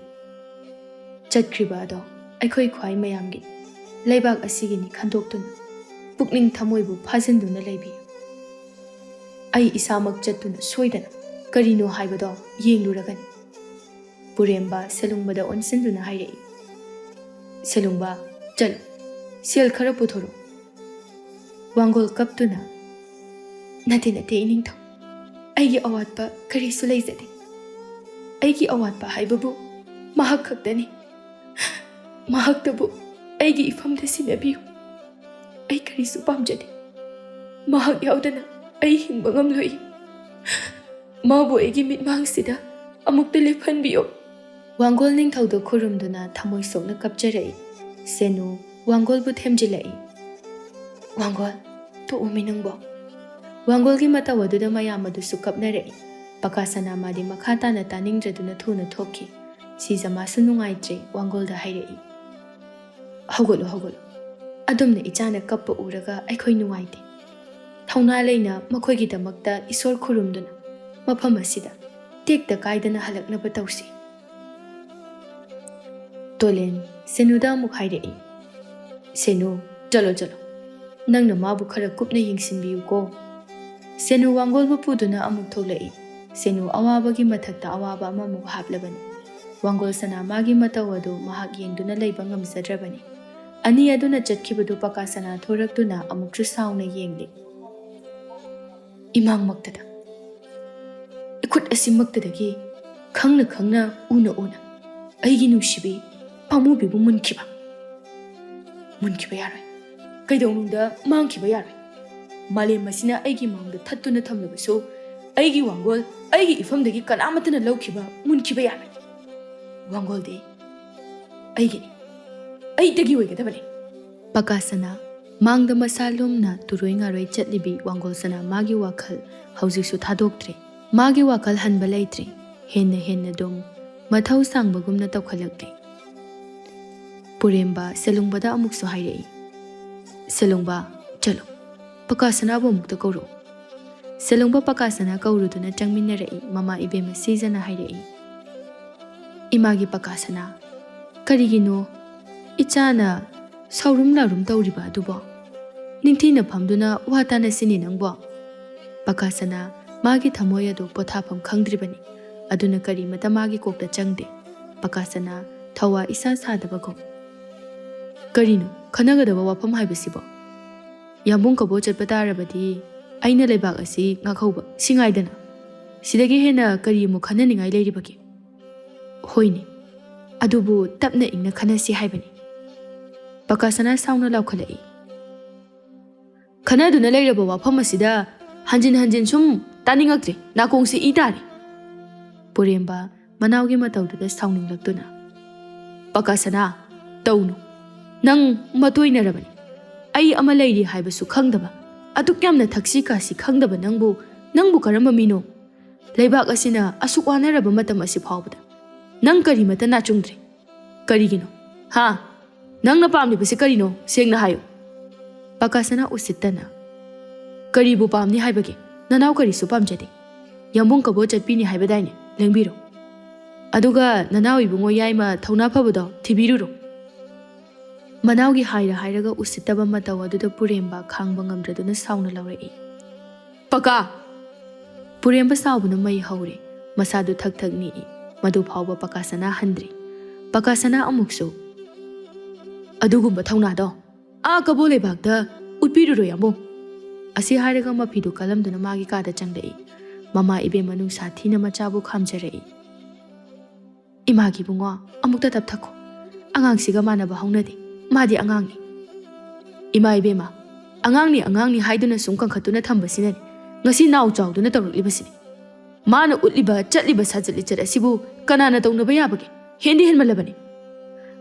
ꯆꯠꯈ꯭ꯔꯤꯕ ꯑꯗꯣ ꯑꯩꯈꯣꯏ ꯈ꯭ꯋꯥꯏ ꯃꯌꯥꯝꯒꯤ ꯂꯩꯕꯥꯛ ꯑꯁꯤꯒꯤꯅꯤ ꯈꯟꯗꯣꯛꯇꯨꯅ ꯄꯨꯛꯅꯤꯡ ꯊꯃꯣꯏꯕꯨ ꯐꯥꯖꯤꯟꯗꯨꯅ ꯂꯩꯕꯤꯌꯨ ꯑꯩ ꯏꯁꯥꯃꯛ ꯆꯠꯇꯨꯅ ꯁꯣꯏꯗꯅ ꯀꯔꯤꯅꯣ ꯍꯥꯏꯕꯗꯣ ꯌꯦꯡꯂꯨꯔꯒꯅꯤ ꯄꯨꯔꯦꯝꯕ ꯁꯦꯂꯨꯡꯕꯗ ꯑꯣꯟꯁꯤꯟꯗꯨꯅ ꯍꯥꯏꯔꯛꯏ ꯁꯦꯂꯨꯡꯕ ꯆꯠꯂꯨ ꯁꯦꯜ ꯈꯔ ꯄꯨꯊꯣꯔꯛꯎ ꯋꯥꯡꯒꯣꯜ ꯀꯞꯇꯨꯅ ꯅꯠꯇꯦ ꯏꯅꯤꯡꯊꯧ ꯑꯩꯒꯤ ꯑꯋꯥꯠꯄ ꯀꯔꯤꯁꯨ ꯂꯩꯖꯗꯦ ꯑꯩꯒꯤ ꯑꯋꯥꯠꯄ ꯍꯥꯏꯕꯕꯨ ꯃꯍꯥꯛ ꯈꯛꯇꯅꯤ ꯃꯍꯥꯛꯇꯕꯨ ꯑꯩꯒꯤ ꯏꯐꯝꯗ ꯁꯤꯟꯅꯕꯤꯌꯨ ꯑꯩ ꯀꯔꯤꯁꯨ ꯄꯥꯝꯖꯗꯦ ꯃꯍꯥꯛ ꯌꯥꯎꯗꯅ ꯑꯩ ꯍꯤꯡꯕ ꯉꯝꯂꯣꯏ ꯃꯥꯕꯨ ꯑꯩꯒꯤ ꯃꯤꯠꯃꯥꯡꯁꯤꯗ ꯑꯃꯨꯛꯇ ꯂꯦꯞꯍꯟꯕꯤꯌꯨ ꯋꯥꯡꯒꯣꯜ ꯅꯤꯡꯊꯧꯗ ꯈꯨꯔꯨꯝꯗꯨꯅ ꯊꯃꯣꯏ ꯁꯣꯛꯅ ꯀꯞꯆꯔꯛꯏ ꯁꯦꯅꯨ ꯋꯥꯡꯒꯣꯜꯕꯨ ꯊꯦꯝꯖꯤꯜꯂꯛꯏ ꯋꯥꯡꯒꯣꯜ ꯇꯣꯛꯎꯃꯤ ꯅꯪꯕꯣ ꯋꯥꯡꯒꯣꯜꯒꯤ ꯃꯇꯧ ꯑꯗꯨꯗ ꯃꯌꯥꯝ ꯑꯗꯨꯁꯨ ꯀꯞꯅꯔꯛꯏ ꯄꯀꯥ ꯁꯅꯥꯃꯥꯗꯤ ꯃꯈꯥ ꯇꯥꯅ ꯇꯥꯅꯤꯡꯗ꯭ꯔꯗꯨꯅ ꯊꯨꯅ ꯊꯣꯛꯈꯤ ꯁꯤꯖ ꯃꯥꯁꯨ ꯅꯨꯡꯉꯥꯏꯇ꯭ꯔꯦ ꯋꯥꯡꯒꯣꯜꯗ ꯍꯥꯏꯔꯛꯏ ꯍꯧꯒꯠꯂꯨ ꯑꯗꯨꯝꯅ ꯏꯆꯥꯅ ꯀꯞꯄ ꯎꯔꯒ ꯑꯩꯈꯣꯏ ꯅꯨꯡꯉꯥꯏꯇꯦ ꯊꯧꯅꯥ ꯂꯩꯅ ꯃꯈꯣꯏꯒꯤꯗꯃꯛꯇ ꯏꯁꯣꯔ ꯈꯨꯔꯨꯝꯗꯨꯅ ꯃꯐꯝ ꯑꯁꯤꯗ ꯇꯦꯛꯇ ꯀꯥꯏꯗꯅ ꯍꯜꯂꯛꯅꯕ ꯇꯧꯁꯤ ꯇꯣꯂꯦꯟ ꯁꯦꯅꯨꯗ ꯑꯃꯨꯛ ꯍꯥꯏꯔꯛꯏ ꯁꯦꯅꯨ ꯆꯠꯂꯣ ꯅꯪꯅ ꯃꯥꯕꯨ ꯈꯔ ꯀꯨꯞꯅ ꯌꯦꯡꯁꯤꯟꯕꯤꯌꯨꯀꯣ ꯁꯦꯅꯨ ꯋꯥꯡꯒꯣꯜꯕꯨ ꯄꯨꯗꯨꯅ ꯑꯃꯨꯛ ꯊꯣꯛꯂꯛꯏ ꯁꯦꯅꯨ ꯑꯋꯥꯕꯒꯤ ꯃꯊꯛꯇ ꯑꯋꯥꯕ ꯑꯃꯃꯨꯛ ꯍꯥꯞꯂꯕꯅꯤ ꯋꯥꯡꯒꯣꯜ ꯁꯅꯥ ꯃꯥꯒꯤ ꯃꯇꯧ ꯑꯗꯨ ꯃꯍꯥꯛ ꯌꯦꯡꯗꯨꯅ ꯂꯩꯕ ꯉꯝꯖꯗ꯭ꯔꯕꯅꯤ ꯑꯅꯤ ꯑꯗꯨꯅ ꯆꯠꯈꯤꯕꯗꯨ ꯄꯀꯥ ꯁꯅꯥ ꯊꯣꯔꯛꯇꯨꯅ ꯑꯃꯨꯛꯁꯨ ꯁꯥꯎꯅ ꯌꯦꯡꯂꯤ ꯏꯃꯥꯡꯃꯛꯇꯗ ꯏꯈꯨꯠ ꯑꯁꯤꯃꯛꯇꯗꯒꯤ ꯈꯪꯅ ꯎꯅ ꯑꯩꯒꯤ ꯅꯨꯡꯁꯤꯕꯤ ꯄꯥꯝꯃꯨꯕꯤꯕꯨ ꯃꯨꯟꯈꯤꯕ ꯌꯥꯔꯣꯏ ꯀꯩꯗꯧꯅꯨꯡꯗ ꯃꯥꯡꯈꯤꯕ ꯌꯥꯔꯣꯏ ꯃꯥꯂꯦꯝ ꯑꯁꯤꯅ ꯑꯩꯒꯤ ꯃꯥꯡꯗ ꯊꯠꯇꯨꯅ ꯊꯝꯂꯕꯁꯨ ꯑꯩꯒꯤ ꯋꯥꯡꯒꯣꯜ ꯑꯩꯒꯤ ꯏꯐꯝꯗꯒꯤ ꯀꯅꯥꯃꯠꯇꯅ ꯂꯧꯈꯤꯕ ꯃꯨꯟꯈꯤꯕ ꯌꯥꯔꯣꯏ ꯋꯥꯡꯒꯣꯜꯗꯤ ꯑꯩꯒꯤꯅꯤ ꯑꯩꯗꯒꯤ ꯑꯣꯏꯒꯗꯕꯅꯤ ꯄꯀꯥ ꯁꯅꯥ ꯃꯥꯡꯗ ꯃꯁꯥ ꯂꯨꯝꯅ ꯇꯨꯔꯣꯏ ꯉꯥꯔꯣꯏ ꯆꯠꯂꯤꯕꯤ ꯋꯥꯡꯒꯣꯜ ꯁꯅꯥ ꯃꯥꯒꯤ ꯋꯥꯈꯜ ꯍꯧꯖꯤꯛꯁꯨ ꯊꯥꯗꯣꯛꯇ꯭ꯔꯦ ꯃꯥꯒꯤ ꯋꯥꯈꯜ ꯍꯟꯕ ꯂꯩꯇ꯭ꯔꯦ ꯍꯦꯟꯅ ꯑꯗꯨꯝ ꯃꯊꯧ ꯁꯥꯡꯕꯒꯨꯝꯅ ꯇꯧꯈꯠꯂꯛꯂꯦ ꯄꯨꯔꯦꯝꯕ ꯁꯦꯂꯨꯡꯕꯗ ꯑꯃꯨꯛꯁꯨ ꯍꯥꯏꯔꯛꯏ ꯁꯦꯂꯨꯡꯕ ꯆꯠꯂꯣ ꯄꯀꯥ ꯁꯅꯥꯕꯨ ꯑꯃꯨꯛꯇ ꯀꯧꯔꯛꯎ ꯁꯦꯂꯨꯡꯕ ꯄꯀꯥ ꯁꯅꯥ ꯀꯧꯔꯨꯗꯨꯅ ꯆꯪꯃꯤꯟꯅꯔꯛꯏ ꯃꯃꯥ ꯏꯕꯦꯝꯃ ꯁꯤꯖꯅ ꯍꯥꯏꯔꯛꯏ ꯏꯃꯥꯒꯤ ꯄꯀꯥ ꯁꯅꯥ ꯀꯔꯤꯒꯤꯅꯣ ꯏꯆꯥꯅ ꯁꯥꯎꯔꯨꯝ ꯂꯥꯎꯔꯨꯝ ꯇꯧꯔꯤꯕ ꯑꯗꯨꯕꯣ ꯅꯤꯡꯊꯤꯅ ꯐꯝꯗꯨꯅ ꯋꯥ ꯇꯥꯅꯁꯤꯅꯤ ꯅꯪꯕꯣ ꯄꯀꯥ ꯁꯅꯥ ꯃꯥꯒꯤ ꯊꯃꯣꯏ ꯑꯗꯨ ꯄꯣꯊꯥꯐꯝ ꯈꯪꯗ꯭ꯔꯤꯕꯅꯤ ꯑꯗꯨꯅ ꯀꯔꯤꯃꯇ ꯃꯥꯒꯤ ꯀꯣꯛꯇ ꯆꯪꯗꯦ ꯄꯀꯥ ꯁꯅꯥ ꯊꯋꯥ ꯏꯁꯥ ꯁꯥꯗꯕꯒꯨꯝ ꯀꯔꯤꯅꯣ ꯈꯟꯅꯒꯗꯕ ꯋꯥꯐꯝ ꯍꯥꯏꯕꯁꯤꯕꯣ ꯌꯥꯝꯕꯨꯡ ꯀꯕꯣ ꯆꯠꯄ ꯇꯥꯔꯕꯗꯤ ꯑꯩꯅ ꯂꯩꯕꯥꯛ ꯑꯁꯤ ꯉꯥꯛꯍꯧꯕ ꯁꯤꯉꯥꯏꯗꯅ ꯁꯤꯗꯒꯤ ꯍꯦꯟꯅ ꯀꯔꯤ ꯑꯃꯨꯛ ꯈꯟꯅꯅꯤꯡꯉꯥꯏ ꯂꯩꯔꯤꯕꯒꯦ ꯍꯣꯏꯅꯦ ꯑꯗꯨꯕꯨ ꯇꯞꯅ ꯏꯪꯅ ꯈꯟꯅꯁꯤ ꯍꯥꯏꯕꯅꯤ ꯄꯀꯥ ꯁꯅꯥ ꯁꯥꯎꯅ ꯂꯥꯎꯈꯠꯂꯛꯏ ꯈꯟꯅꯗꯨꯅ ꯂꯩꯔꯕ ꯋꯥꯐꯝ ꯑꯁꯤꯗ ꯍꯟꯖꯤꯟ ꯁꯨꯝ ꯇꯥꯅꯤꯡꯉꯛꯇ꯭ꯔꯦ ꯅꯥꯀꯣꯡꯁꯤ ꯏ ꯇꯥꯔꯦ ꯄꯨꯔꯦꯝꯕ ꯃꯅꯥꯎꯒꯤ ꯃꯇꯧꯗꯨꯗ ꯁꯥꯎꯅꯤꯡꯂꯛꯇꯨꯅ ꯄꯀꯥ ꯁꯅꯥ ꯇꯧꯅꯨ ꯅꯪ ꯃꯇꯣꯏꯅꯔꯕꯅꯤ ꯑꯩ ꯑꯃ ꯂꯩꯔꯤ ꯍꯥꯏꯕꯁꯨ ꯈꯪꯗꯕ ꯑꯗꯨꯛ ꯌꯥꯝꯅ ꯊꯛꯁꯤ ꯈꯥꯁꯤ ꯈꯪꯗꯕ ꯅꯪꯕꯨ ꯀꯔꯝꯕ ꯃꯤꯅꯣ ꯂꯩꯕꯥꯛ ꯑꯁꯤꯅ ꯑꯁꯨꯛ ꯋꯥꯅꯔꯕ ꯃꯇꯝ ꯑꯁꯤ ꯐꯥꯎꯕꯗ ꯅꯪ ꯀꯔꯤꯃꯇ ꯅꯥꯆꯨꯡꯗ꯭ꯔꯦ ꯀꯔꯤꯒꯤꯅꯣ ꯅꯪꯅ ꯄꯥꯝꯂꯤꯕꯁꯤ ꯀꯔꯤꯅꯣ ꯁꯦꯡꯅ ꯍꯥꯏꯌꯨ ꯄꯀꯥ ꯁꯅꯥ ꯎꯁꯤꯠꯇꯅ ꯀꯔꯤꯕꯨ ꯄꯥꯝꯅꯤ ꯍꯥꯏꯕꯒꯦ ꯅꯅꯥꯎ ꯀꯔꯤꯁꯨ ꯄꯥꯝꯖꯗꯦ ꯌꯥꯝꯕꯨꯡ ꯀꯕꯣ ꯆꯠꯄꯤꯅꯤ ꯍꯥꯏꯕꯗꯥꯏꯅꯦ ꯂꯦꯡꯕꯤꯔꯣ ꯑꯗꯨꯒ ꯅꯅꯥꯎ ꯏꯕꯨꯡꯉꯣ ꯌꯥꯏꯃ ꯊꯧꯅꯥ ꯐꯕꯗꯣ ꯊꯤꯕꯤꯔꯨꯔꯣ ꯃꯅꯥꯎꯒꯤ ꯍꯥꯏꯔꯒ ꯎꯁꯤꯠꯇꯕ ꯃꯇꯧ ꯑꯗꯨꯗ ꯄꯨꯔꯦꯝꯕ ꯈꯥꯡꯕ ꯉꯝꯗ꯭ꯔꯗꯨꯅ ꯁꯥꯎꯅ ꯂꯧꯔꯛꯏ ꯄꯀꯥ ꯄꯨꯔꯦꯝꯕ ꯁꯥꯎꯕꯅ ꯃꯩ ꯍꯧꯔꯦ ꯃꯁꯥꯗꯨ ꯊꯛ ꯅꯤꯛꯏ ꯃꯗꯨ ꯐꯥꯎꯕ ꯄꯀꯥ ꯁꯅꯥ ꯍꯟꯗ꯭ꯔꯤ ꯄꯀꯥ ꯁꯅꯥ ꯑꯃꯨꯛꯁꯨ ꯑꯗꯨꯒꯨꯝꯕ ꯊꯧꯅꯥꯗꯣ ꯀꯕꯣ ꯂꯩꯕꯥꯛꯇ ꯎꯠꯄꯤꯔꯨꯔꯣ ꯌꯥꯝꯕꯨꯡ ꯑꯁꯤ ꯍꯥꯏꯔꯒ ꯃꯐꯤꯗꯨ ꯀꯜꯂꯝꯗꯨꯅ ꯃꯥꯒꯤ ꯀꯥꯗ ꯆꯪꯂꯛꯏ ꯃꯃꯥ ꯏꯕꯦꯝꯃ ꯅꯨꯡꯁꯥ ꯊꯤꯅ ꯃꯆꯥꯕꯨ ꯈꯥꯝꯖꯔꯛꯏ ꯏꯃꯥꯒꯤ ꯕꯨꯡꯉꯣ ꯑꯃꯨꯛꯇ ꯇꯞꯊꯈꯣ ꯑꯉꯥꯡꯁꯤꯒ ꯃꯥꯟꯅꯕ ꯍꯧꯅꯗꯦ ꯃꯥꯗꯤ ꯑꯉꯥꯡꯅꯤ ꯏꯃꯥ ꯏꯕꯦꯝꯃ ꯑꯉꯥꯡꯅꯤ ꯍꯥꯏꯗꯨꯅ ꯁꯨꯝ ꯀꯪꯈꯠꯇꯨꯅ ꯊꯝꯕꯁꯤꯅꯅꯤ ꯉꯁꯤ ꯅꯥꯎ ꯆꯥꯎꯗꯨꯅ ꯇꯧꯔꯛꯂꯤꯕꯁꯤꯅꯤ ꯃꯥꯅ ꯎꯠꯂꯤꯕ ꯆꯠꯂꯤꯕ ꯁꯥꯖꯠ ꯂꯤꯆꯠ ꯑꯁꯤꯕꯨ ꯀꯅꯥꯅ ꯇꯧꯅꯕ ꯌꯥꯕꯒꯦ ꯍꯦꯟꯗꯤ ꯍꯦꯟꯃꯜꯂꯕꯅꯤ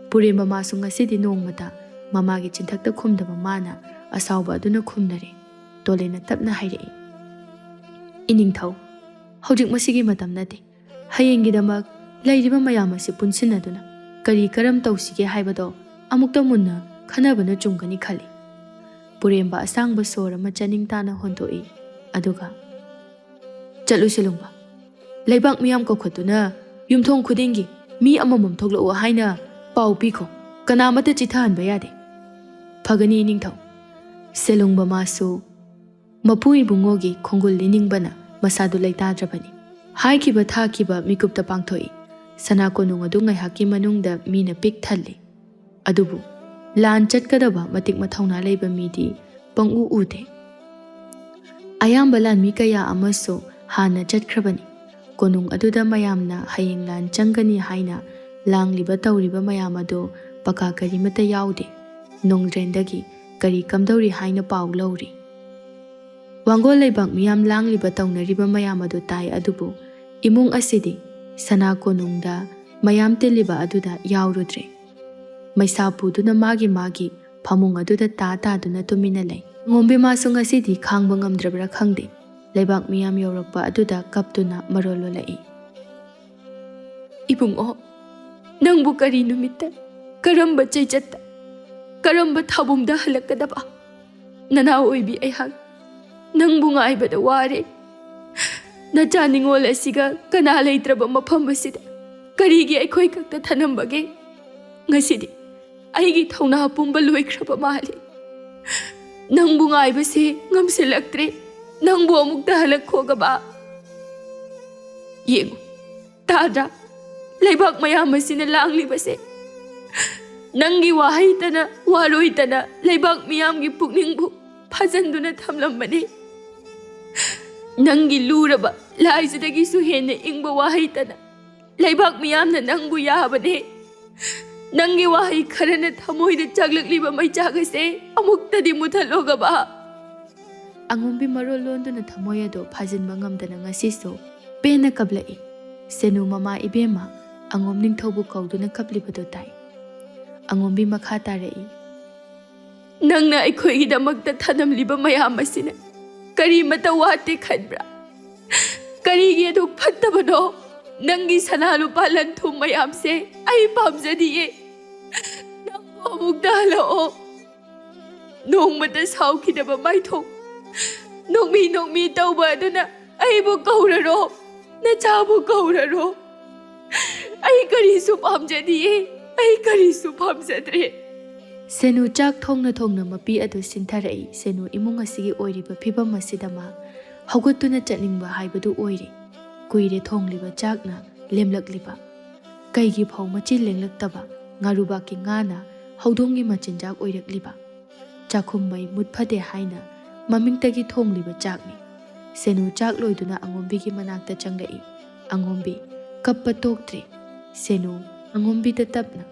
ꯄꯨꯔꯦꯝꯕ ꯃꯥꯁꯨ ꯉꯁꯤꯗꯤ ꯅꯣꯡꯃꯇ ꯃꯃꯥꯒꯤ ꯆꯤꯟꯊꯛꯇ ꯈꯨꯝꯗꯕ ꯃꯥꯅ ꯑꯁꯥꯎꯕ ꯑꯗꯨꯅ ꯈꯨꯝꯅꯔꯦ ꯇꯣꯂꯦꯅ ꯇꯞꯅ ꯍꯥꯏꯔꯛꯏ ꯏꯅꯤꯡꯊꯧ ꯍꯧꯖꯤꯛ ꯃꯁꯤꯒꯤ ꯃꯇꯝ ꯅꯠꯇꯦ ꯍꯌꯦꯡꯒꯤꯗꯃꯛ ꯂꯩꯔꯤꯕ ꯃꯌꯥꯝ ꯑꯁꯤ ꯄꯨꯟꯁꯤꯟꯅꯗꯨꯅ ꯀꯔꯤ ꯀꯔꯝ ꯇꯧꯁꯤꯒꯦ ꯍꯥꯏꯕꯗꯣ ꯑꯃꯨꯛꯇ ꯃꯨꯟꯅ ꯈꯟꯅꯕꯅ ꯆꯨꯝꯒꯅꯤ ꯈꯜꯂꯤ ꯄꯨꯔꯦꯝꯕ ꯑꯁꯥꯡꯕ ꯁꯣꯔ ꯑꯃ ꯆꯅꯤꯡ ꯇꯥꯅ ꯍꯣꯟꯗꯣꯛꯏ ꯑꯗꯨꯒ ꯆꯠꯂꯨ ꯁꯤꯂꯨꯡꯕ ꯂꯩꯕꯥꯛ ꯃꯤꯌꯥꯝ ꯀꯧꯈꯠꯇꯨꯅ ꯌꯨꯝꯊꯣꯡ ꯈꯨꯗꯤꯡꯒꯤ ꯃꯤ ꯑꯃꯃꯝ ꯊꯣꯛꯂꯛꯑꯣ ꯍꯥꯏꯅ ꯄꯥꯎ ꯄꯤꯈꯣ ꯀꯅꯥꯃꯠꯇ ꯆꯤꯊꯍꯟꯕ ꯌꯥꯗꯦ ꯐꯒꯅꯤ ꯏꯅꯤꯡꯊꯧ ꯁꯦꯂꯨꯡꯕ ꯃꯥꯁꯨ ꯃꯄꯨ ꯏꯕꯨꯡꯉꯣꯒꯤ ꯈꯣꯡꯒꯨꯜ ꯂꯤꯅꯤꯡꯕꯅ ꯃꯁꯥꯗꯨ ꯂꯩꯇꯥꯗ꯭ꯔꯕꯅꯤ ꯍꯥꯏꯈꯤꯕ ꯊꯥꯈꯤꯕ ꯃꯤꯀꯨꯞꯇ ꯄꯥꯡꯊꯣꯛꯏ ꯁꯅꯥ ꯀꯣꯅꯨꯡ ꯑꯗꯨ ꯉꯥꯏꯍꯥꯛꯀꯤ ꯃꯅꯨꯡꯗ ꯃꯤꯅ ꯄꯤꯛ ꯊꯜꯂꯤ ꯑꯗꯨꯕꯨ ꯂꯥꯟ ꯆꯠꯀꯗꯕ ꯃꯇꯤꯛ ꯃꯊꯧꯅꯥ ꯂꯩꯕ ꯃꯤꯗꯤ ꯄꯪꯎ ꯎꯗꯦ ꯑꯌꯥꯝꯕ ꯂꯥꯟꯃꯤ ꯀꯌꯥ ꯑꯃꯁꯨ ꯍꯥꯟꯅ ꯆꯠꯈ꯭ꯔꯕꯅꯤ ꯀꯣꯅꯨꯡ ꯑꯗꯨꯗ ꯃꯌꯥꯝꯅ ꯍꯌꯦꯡ ꯂꯥꯟ ꯆꯪꯒꯅꯤ ꯍꯥꯏꯅ ꯂꯥꯡꯂꯤꯕ ꯇꯧꯔꯤꯕ ꯃꯌꯥꯝ ꯑꯗꯨ ꯄꯀꯥ ꯀꯔꯤꯃꯠꯇ ꯌꯥꯎꯗꯦ ꯅꯣꯡꯗ꯭ꯔꯦꯟꯗꯒꯤ ꯀꯔꯤ ꯀꯝꯗꯧꯔꯤ ꯍꯥꯏꯅ ꯄꯥꯎ ꯂꯧꯔꯤ ꯋꯥꯡꯒꯣꯜ ꯂꯩꯕꯥꯛ ꯃꯤꯌꯥꯝ ꯂꯥꯡꯂꯤꯕ ꯇꯧꯅꯔꯤꯕ ꯃꯌꯥꯝ ꯑꯗꯨ ꯇꯥꯏ ꯑꯗꯨꯕꯨ ꯏꯃꯨꯡ ꯑꯁꯤꯗꯤ ꯁꯅꯥ ꯀꯣꯅꯨꯡꯗ ꯃꯌꯥꯝ ꯇꯤꯜꯂꯤꯕ ꯑꯗꯨꯗ ꯌꯥꯎꯔꯨꯗ꯭ꯔꯦ ꯃꯩꯁꯥ ꯄꯨꯗꯨꯅ ꯃꯥꯒꯤ ꯐꯃꯨꯡ ꯑꯗꯨꯗ ꯇꯥꯗꯨꯅ ꯇꯨꯃꯤꯟꯅ ꯂꯩ ꯉꯣꯝꯕꯤ ꯃꯥꯁꯨ ꯉꯁꯤꯗꯤ ꯈꯥꯡꯕ ꯉꯝꯗ꯭ꯔꯕ꯭ꯔꯥ ꯈꯪꯗꯦ ꯂꯩꯕꯥꯛ ꯃꯤꯌꯥꯝ ꯌꯧꯔꯛꯄ ꯑꯗꯨꯗ ꯀꯞꯇꯨꯅ ꯃꯔꯣꯜ ꯂꯣꯜꯂꯛꯏ ꯏꯕꯨꯡꯉꯣ ꯅꯪꯕꯨ ꯀꯔꯤ ꯅꯨꯃꯤꯠꯇ ꯀꯔꯝꯕ ꯆꯩꯆꯠꯇ ꯀꯔꯝꯕ ꯊꯥꯕꯨꯡꯗ ꯍꯜꯂꯛꯀꯗꯕ ꯅꯅꯥꯎ ꯑꯣꯏꯕꯤ ꯑꯩꯍꯥꯛ ꯅꯪꯕꯨ ꯉꯥꯏꯕꯗ ꯋꯥꯔꯦ ꯅꯆꯥ ꯅꯤꯡꯉꯣꯜ ꯑꯁꯤꯒ ꯀꯅꯥ ꯂꯩꯇ꯭ꯔꯕ ꯃꯐꯝ ꯑꯁꯤꯗ ꯀꯔꯤꯒꯤ ꯑꯩꯈꯣꯏ ꯈꯛꯇ ꯊꯅꯝꯕꯒꯦ ꯉꯁꯤꯗꯤ ꯑꯩꯒꯤ ꯊꯧꯅꯥ ꯄꯨꯝꯕ ꯂꯣꯏꯈ꯭ꯔꯕ ꯃꯥꯜꯂꯦ ꯅꯪꯕꯨ ꯉꯥꯏꯕꯁꯦ ꯉꯝꯁꯤꯜꯂꯛꯇ꯭ꯔꯦ ꯅꯪꯕꯨ ꯑꯃꯨꯛꯇ ꯍꯜꯂꯛꯈꯣꯒꯕ ꯌꯦꯡꯉꯨ ꯇꯥꯗ꯭ꯔꯥ ꯂꯩꯕꯥꯛ ꯃꯌꯥꯝ ꯑꯁꯤꯅ ꯂꯥꯡꯂꯤꯕꯁꯦ ꯅꯪꯒꯤ ꯋꯥꯍꯩꯇꯅ ꯋꯥꯔꯣꯏꯇꯅ ꯂꯩꯕꯥꯛ ꯃꯤꯌꯥꯝꯒꯤ ꯄꯨꯛꯅꯤꯡꯕꯨ ꯐꯥꯖꯟꯗꯨꯅ ꯊꯝꯂꯝꯕꯅꯤ ꯅꯪꯒꯤ ꯂꯨꯔꯕ ꯂꯥꯏꯖꯗꯒꯤꯁꯨ ꯍꯦꯟꯅ ꯏꯪꯕ ꯋꯥꯍꯩꯇꯅ ꯂꯩꯕꯥꯛ ꯃꯤꯌꯥꯝꯅ ꯅꯪꯕꯨ ꯌꯥꯕꯅꯦ ꯅꯪꯒꯤ ꯋꯥꯍꯩ ꯈꯔꯅ ꯊꯃꯣꯏꯗ ꯆꯥꯛꯂꯛꯂꯤꯕ ꯃꯩꯆꯥꯛ ꯑꯁꯦ ꯑꯃꯨꯛꯇꯗꯤ ꯃꯨꯊꯠꯂꯣꯒꯕ ꯑꯉꯣꯝꯕꯤ ꯃꯔꯣꯜ ꯂꯣꯟꯗꯨꯅ ꯊꯃꯣꯏ ꯑꯗꯨ ꯐꯥꯖꯤꯟꯕ ꯉꯝꯗꯅ ꯉꯁꯤꯁꯨ ꯄꯦꯟꯅ ꯀꯞꯂꯛꯏ ꯁꯦꯅꯨ ꯃꯃꯥ ꯏꯕꯦꯝꯃ ꯑꯉꯣꯝ ꯅꯤꯡꯊꯧꯕꯨ ꯀꯧꯗꯨꯅ ꯀꯞꯂꯤꯕꯗꯨ ꯇꯥꯏ ꯑꯉꯣꯝꯕꯤ ꯃꯈꯥ ꯇꯥꯔꯛꯏ ꯅꯪꯅ ꯑꯩꯈꯣꯏꯒꯤꯗꯃꯛꯇ ꯊꯅꯝꯂꯤꯕ ꯃꯌꯥꯝ ꯑꯁꯤꯅ ꯀꯔꯤꯃꯠꯇ ꯋꯥꯠꯇꯦ ꯈꯟꯕ꯭ꯔꯥ ꯀꯔꯤꯒꯤ ꯑꯗꯨ ꯐꯠꯇꯕꯅꯣ ꯅꯪꯒꯤ ꯁꯅꯥ ꯂꯨꯄꯥ ꯂꯟ ꯊꯨꯝ ꯃꯌꯥꯝꯁꯦ ꯑꯩ ꯄꯥꯝꯖꯗꯤꯌꯦ ꯅꯪꯕꯨ ꯑꯃꯨꯛꯇ ꯍꯜꯂꯛꯑꯣ ꯅꯣꯡꯃꯇ ꯁꯥꯎꯈꯤꯗꯕ ꯃꯥꯏꯊꯣꯡ ꯅꯣꯛꯃꯤ ꯇꯧꯕ ꯑꯗꯨꯅ ꯑꯩꯕꯨ ꯀꯧꯔꯔꯣ ꯅꯆꯥꯕꯨ ꯀꯧꯔꯔꯣ ꯑꯩ ꯀꯔꯤꯁꯨ ꯄꯥꯝꯖꯗꯤꯌꯦ ꯑꯩ ꯀꯔꯤꯁꯨ ꯄꯥꯝꯖꯗ꯭ꯔꯦ ꯁꯦꯅꯨ ꯆꯥꯛ ꯊꯣꯡꯅ ꯃꯄꯤ ꯑꯗꯨ ꯁꯤꯟꯊꯔꯛꯏ ꯁꯦꯅꯨ ꯏꯃꯨꯡ ꯑꯁꯤꯒꯤ ꯑꯣꯏꯔꯤꯕ ꯐꯤꯕꯝ ꯑꯁꯤꯗ ꯃꯥ ꯍꯧꯒꯠꯇꯨꯅ ꯆꯠꯅꯤꯡꯕ ꯍꯥꯏꯕꯗꯨ ꯑꯣꯏꯔꯦ ꯀꯨꯏꯔꯦ ꯊꯣꯡꯂꯤꯕ ꯆꯥꯛꯅ ꯂꯦꯝꯂꯛꯂꯤꯕ ꯀꯩꯒꯤ ꯐꯧ ꯃꯆꯤꯟ ꯂꯦꯡꯂꯛꯇꯕ ꯉꯥꯔꯨꯕꯥꯛꯀꯤ ꯉꯥꯅ ꯍꯧꯗꯣꯡꯒꯤ ꯃꯆꯤꯟꯖꯥꯛ ꯑꯣꯏꯔꯛꯂꯤꯕ ꯆꯥꯛꯈꯨꯝ ꯃꯩ ꯃꯨꯠꯐꯗꯦ ꯍꯥꯏꯅ ꯃꯃꯤꯡꯇꯒꯤ ꯊꯣꯡꯂꯤꯕ ꯆꯥꯛꯅꯤ ꯁꯦꯅꯨ ꯆꯥꯛ ꯂꯣꯏꯗꯨꯅ ꯑꯉꯣꯝꯕꯤꯒꯤ ꯃꯅꯥꯛꯇ ꯆꯪꯂꯛꯏ ꯑꯉꯣꯝꯕꯤ ꯀꯞꯄ ꯇꯣꯛꯇ꯭ꯔꯤ ꯁꯦꯅꯨ ꯑꯉꯣꯝꯕꯤꯗ ꯇꯞꯅ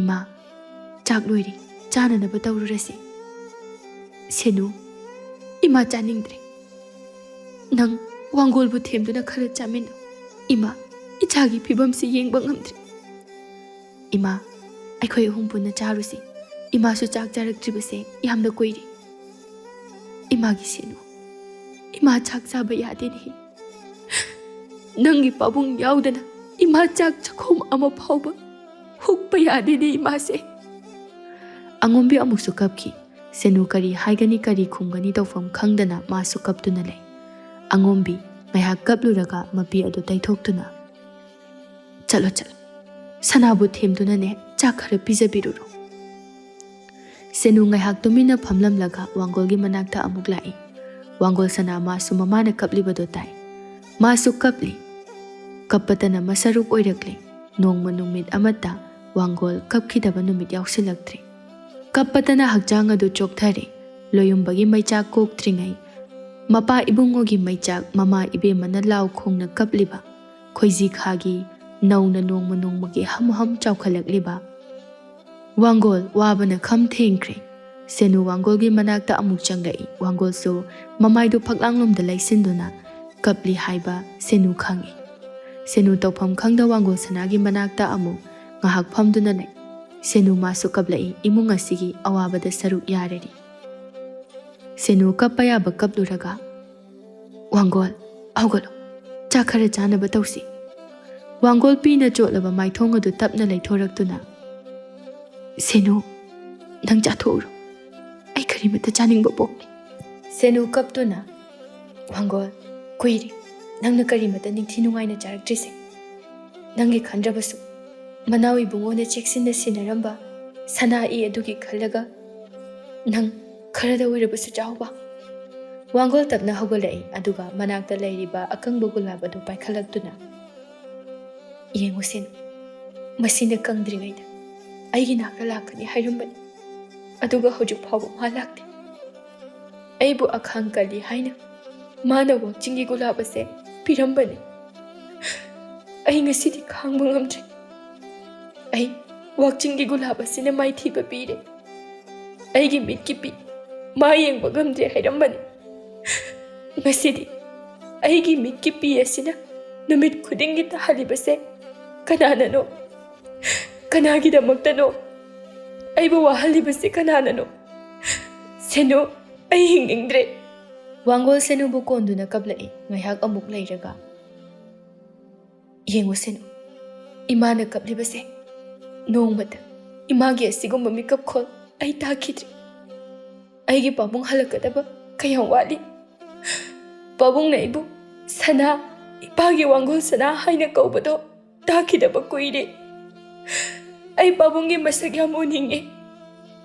ꯏꯃꯥ ꯆꯥꯛ ꯂꯣꯏꯔꯤ ꯆꯥꯅꯅꯕ ꯇꯧꯔꯨꯔꯁꯤ ꯁꯦꯅꯨ ꯏꯃꯥ ꯆꯥꯅꯤꯡꯗ꯭ꯔꯦ ꯅꯪ ꯋꯥꯡꯒꯣꯜꯕꯨ ꯊꯦꯝꯗꯨꯅ ꯈꯔ ꯆꯥꯃꯤꯟꯅꯧ ꯏꯃꯥ ꯏꯆꯥꯒꯤ ꯐꯤꯕꯝꯁꯤ ꯌꯦꯡꯕ ꯉꯝꯗ꯭ꯔꯦ ꯏꯃꯥ ꯑꯩꯈꯣꯏ ꯑꯍꯨꯝ ꯄꯨꯟꯅ ꯆꯥꯔꯨꯁꯤ ꯏꯃꯥꯁꯨ ꯆꯥꯛ ꯆꯥꯔꯛꯇ꯭ꯔꯤꯕꯁꯦ ꯌꯥꯝꯅ ꯀꯨꯏꯔꯦ ꯏꯃꯥꯒꯤ ꯁꯦꯅꯨ ꯏꯃꯥ ꯆꯥꯛ ꯆꯥꯕ ꯌꯥꯗꯦꯅꯦ ꯅꯪꯒꯤ ꯄꯥꯕꯨꯡ ꯌꯥꯎꯗꯅ ꯏꯃꯥ ꯆꯥꯛ ꯆꯈꯣꯝ ꯑꯃ ꯐꯥꯎꯕ ꯍꯨꯛꯄ ꯌꯥꯗꯦꯅꯦ ꯏꯃꯥꯁꯦ ꯑꯉꯣꯝꯕꯤ ꯑꯃꯨꯛꯁꯨ ꯀꯞꯈꯤ ꯁꯦꯅꯨ ꯀꯔꯤ ꯍꯥꯏꯒꯅꯤ ꯀꯔꯤ ꯈꯨꯝꯒꯅꯤ ꯇꯧꯐꯝ ꯈꯪꯗꯅ ꯃꯥꯁꯨ ꯀꯞꯇꯨꯅ ꯂꯩ ꯑꯉꯣꯝꯕꯤ ꯉꯥꯏꯍꯥꯛ ꯀꯞꯂꯨꯔꯒ ꯃꯄꯤ ꯑꯗꯨ ꯇꯩꯊꯣꯛꯇꯨꯅ ꯆꯠꯂꯣ ꯁꯅꯥꯕꯨ ꯊꯦꯝꯗꯨꯅꯅꯦ ꯆꯥꯛ ꯈꯔ ꯄꯤꯖꯕꯤꯔꯨꯔꯣ ꯁꯦꯅꯨ ꯉꯥꯏꯍꯥꯛ ꯇꯨꯃꯤꯟꯅ ꯐꯝꯂꯝꯂꯒ ꯋꯥꯡꯒꯣꯜꯒꯤ ꯃꯅꯥꯛꯇ ꯑꯃꯨꯛ ꯂꯥꯛꯏ ꯋꯥꯡꯒꯣꯜ ꯁꯅꯥ ꯃꯥꯁꯨ ꯃꯃꯥꯅ ꯀꯞꯂꯤꯕꯗꯨ ꯇꯥꯏ ꯃꯥꯁꯨ ꯀꯞꯂꯤ ꯀꯞꯄꯇꯅ ꯃꯁꯔꯨꯛ ꯑꯣꯏꯔꯛꯂꯤ ꯅꯣꯡꯃ ꯅꯨꯃꯤꯠ ꯑꯃꯠꯇ ꯋꯥꯡꯒꯣꯜ ꯀꯞꯈꯤꯗꯕ ꯅꯨꯃꯤꯠ ꯌꯥꯎꯁꯤꯜꯂꯛꯇ꯭ꯔꯤ ꯀꯞꯄꯇꯅ ꯍꯛꯆꯥꯡ ꯑꯗꯨ ꯆꯣꯛꯊꯔꯦ ꯂꯣꯌꯨꯝꯕꯒꯤ ꯃꯩꯆꯥꯛ ꯀꯣꯛꯇ꯭ꯔꯤꯉꯩ ꯃꯄꯥ ꯏꯕꯨꯡꯉꯣꯒꯤ ꯃꯩꯆꯥꯛ ꯃꯃꯥ ꯏꯕꯦꯝꯃꯅ ꯂꯥꯎ ꯈꯣꯡꯅ ꯀꯞꯂꯤꯕ ꯈꯣꯏꯖꯤ ꯈꯥꯒꯤ ꯅꯧꯅ ꯅꯣꯡꯃꯒꯤ ꯍꯝ ꯆꯥꯎꯈꯠꯂꯛꯂꯤꯕ ꯋꯥꯡꯒꯣꯜ ꯋꯥꯕꯅ ꯈꯝ ꯊꯦꯡꯈ꯭ꯔꯦ Senu Wangolgi manakta amuk changlai. Wangolsu mamaidu phaklanglomda laisinduna kapli haiba Senu khangi. Senu tawpham khangda Wangol sanagi manakta amuk ngahak phamduna lai. Senu masu kaplai imung asigi awabada saruk yarari. Senu kapayaba kapluraga. Wangol, awgalo, chakara janaba tawsi. Wangol pina chotlaba maithong adu tapna laithoraktuna. Senu, nang chathoro. Ay karimata janingba pokki. Senu kaptuna. Wangol, kuiri, nangna karimata ningthi nungaina charaktrise. Nangi khandrabasu. Manawi bungona cheksinna sinaramba sanai adugi khallaga nang kharada oirabasu chawba. Wangol tapna haugalai aduga manakta lairiba akangba gulab adu paikhallaktuna. Yengu Senu, masina kangdringaida aigi nakta lakani hairambani. Aduga hojik phawba ma lakte. Aibu akhang kali haina mana wakchingi gulab ase pirambani. Ai ngasidi khangba ngamdre. Ai wakchingi gulab asina maithiba pire. Aigi mitki pi ma yengba ngamdre hairambani. Ngasidi aigi mitki pi asina numit khudingi tahalibase kananano kanagidamaktano aibu wahalibase kananano Senu ai hingingdre. Wangol Senu bu konduna kablai ngaiyak amuk lairaga. Yengu Senu, imana kaplibase nongmata imagi asigumba mikap khol ai takhidre. Aigi pabung halakadaba kayang wali. Pabung na ibu sana ipagi Wangol sana haina kaubado takhidaba kuire. Ai pabungi masak yam uninge.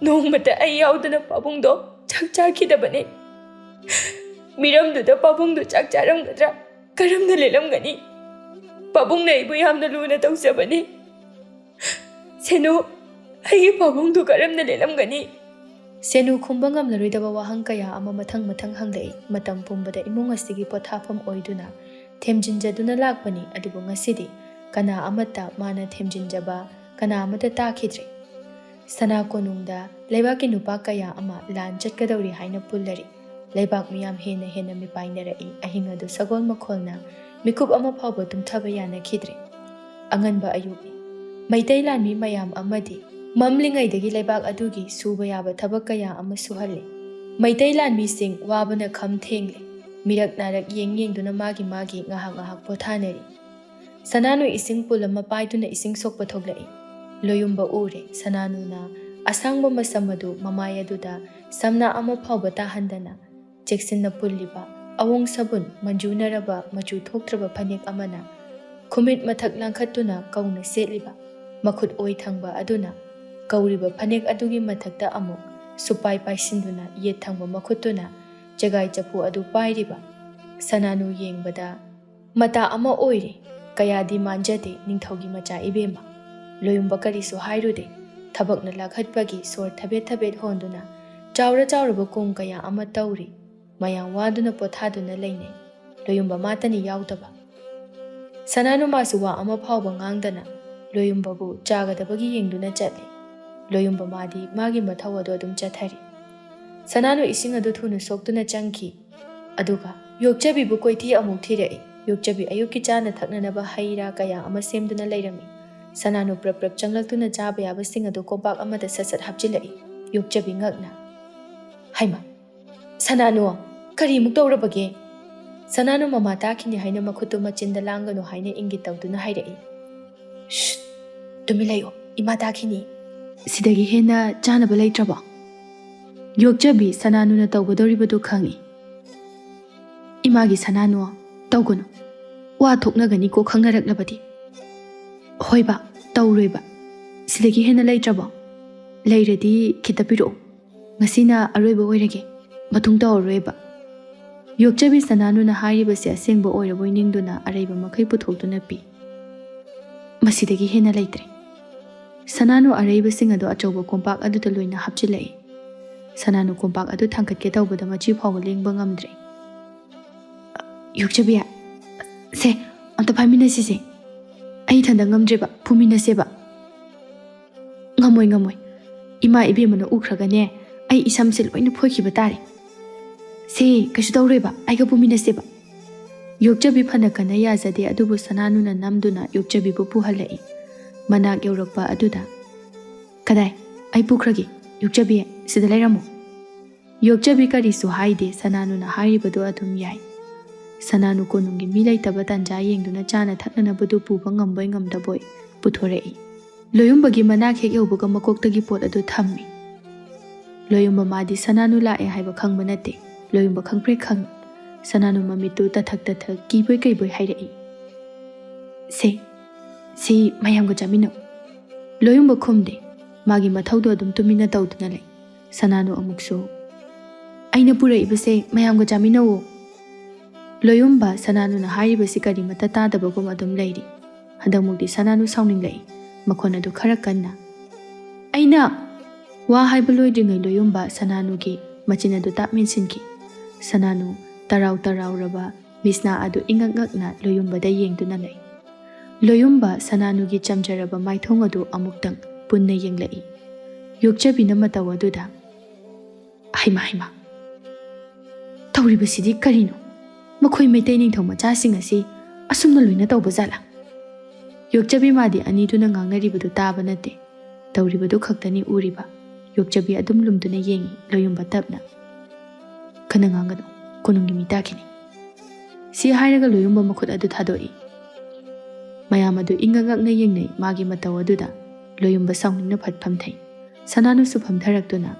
Nongmata ai yaudana pabungdo chak chakhidabane. Miramduda pabungdo chak charamgadra karamna lelamgani. Pabung na ibu yamna luna tawsabane. Senu aigi pabungdo karamna lelamgani. Senu khumbangam laruidaba wahang kaya ama mathang hanglai matam pumbada imung asigi pothafam oiduna themjinjaduna lakpani adubu ngasidi kana amata mana themjinjaba kana amata takhidre. Sana konungda leibaki nupa kaya ama lan chatkadauri haina pullari. Leibak miyam hena mipainarai ahingadu sagol makholna mikup ama phawba tumthaba yana khidre. Anganba ayubi maitai lanmi mayam amadi mamlingaidagi leibak adugi suba yaba thabak kaya ama suhalle. Maitai lanmi sing wabana kham thengle. Mirak narak yengduna magi ngahak pothanari. Sananu ising pulama paiduna ising sokpa thoglai. Loyumba ure Sananuna asangba masamadu mamayaduda samna ama phawba tahandana cheksinna pulliba awong sabun manjunaraba machu thoktraba phanek amana khumit mathak langkhatuna kauna setliba makhut oi thangba aduna kauriba phanek adugi mathakta amuk supai paisinduna yet thangba makhutuna jagai chapu adu pairiba. Sananu yengbada mata ama oire kayadi manjade ningthaugi macha ibema. Loyumba karisu hairude thabakna lakhatpagi sor thabet honduna chauraba kung kaya ama tauri mayang waduna pothaduna leine. Loyumba matani yaudaba. Sananu masu wa ama phawba ngangdana Loyumba bu chagadabagi yengduna chatli. Loyumba madi magi mathau adu adum chathari. Sananu ising adu thuna soktuna changki. Aduga yokchabi bu koithi amuk thirai. Yokchabi ayuki chana thaknanaba haira kaya ama semduna leirami. Sananu prap changlaktuna chaba yaba sing adu kompak amada sasat hapchilai. Yokchabi ngakna. Haima, Sananu kari muk tawrabage. Sananu mama takhini haina makhutu machinda langanu haina ingit tawduna hairai. Shh, tumilayo ima takhini. Sidagi hena chanaba leitraba. Yokchabi Sananuna tawgadoribadu khangi. Imagi Sananu tawgunu. Wa thoknagani ko khangnaraklabadi. Hoiba tawroiba. Sidagi hena leitraba. Leiradi kitapiro. Ngasina aroiba oirage. Matung tawroiba. Yokchabi Sananuna hairibase asengba oiraboi ningduna araiba makai puthokduna pi. Masidagi hena leitre. Sananu araiba sing adu achauba kompak aduta loina hapchilai. Sananu kompak adu thangkatke tawbada machi phawba lengba ngamdre. Yokchabi se amta phaminasi se. Ai thanda ngamdreba phuminaseba. Ngamoi. Ima ibemana ukhragane ai isam sil oina phoi batare se kasu dawreba ai ga puminaseba yokjabi phana kana ya jade adubu sananu na namduna yokjabi bu puhalai manak yaurakpa aduda kadai ai pukhragi yokjabi sida lairamu yokjabi kari su haide sananu na haribadu adum yai sananu konungi milai taba tanja yengduna chana thakna badu puba ngamboi ngamdaboi puthorei loyumbagi manak hek yobuga makoktagi pot adu thammi loyumba madi sananu lae haiba khangba nate loyumba khangpre khang sananu mamitu tathak kiboi kaiboi hairei se mayamga jamino loyumba khumde magi mathaudo adum tumina tawduna lei sananu amukso aina purei base mayamga jamino loyumba sananu na hariba sikari mata tadabagum adum leiri handamugdi sananu sauning lei makhona du khara kanna aina wa haiba loidringai loyumba sananu gi machina du tapmin sinki sananu tarau raba misna adu ingangakna loyumba da yengduna lei loyumba sananu gi chamjaraba maithong adu amuktang punna yenglai yokjabi na mata waduda haima tawriba sidi karino makhoi meitai ningthau macha sing asi asumna loina tawba jala yokjabi madi ani duna ngangnaribadu taba nate tawribadu khaktani uriba yokjabi adum lumduna yengi loyumba tapna kana ngangado konungi mitakini si hairaga loyumba makhut adu thadoi mayam adu ingangakna yengnei magi mataw aduda loyumba sauningna phatpham thai sananu su phamtharaktuna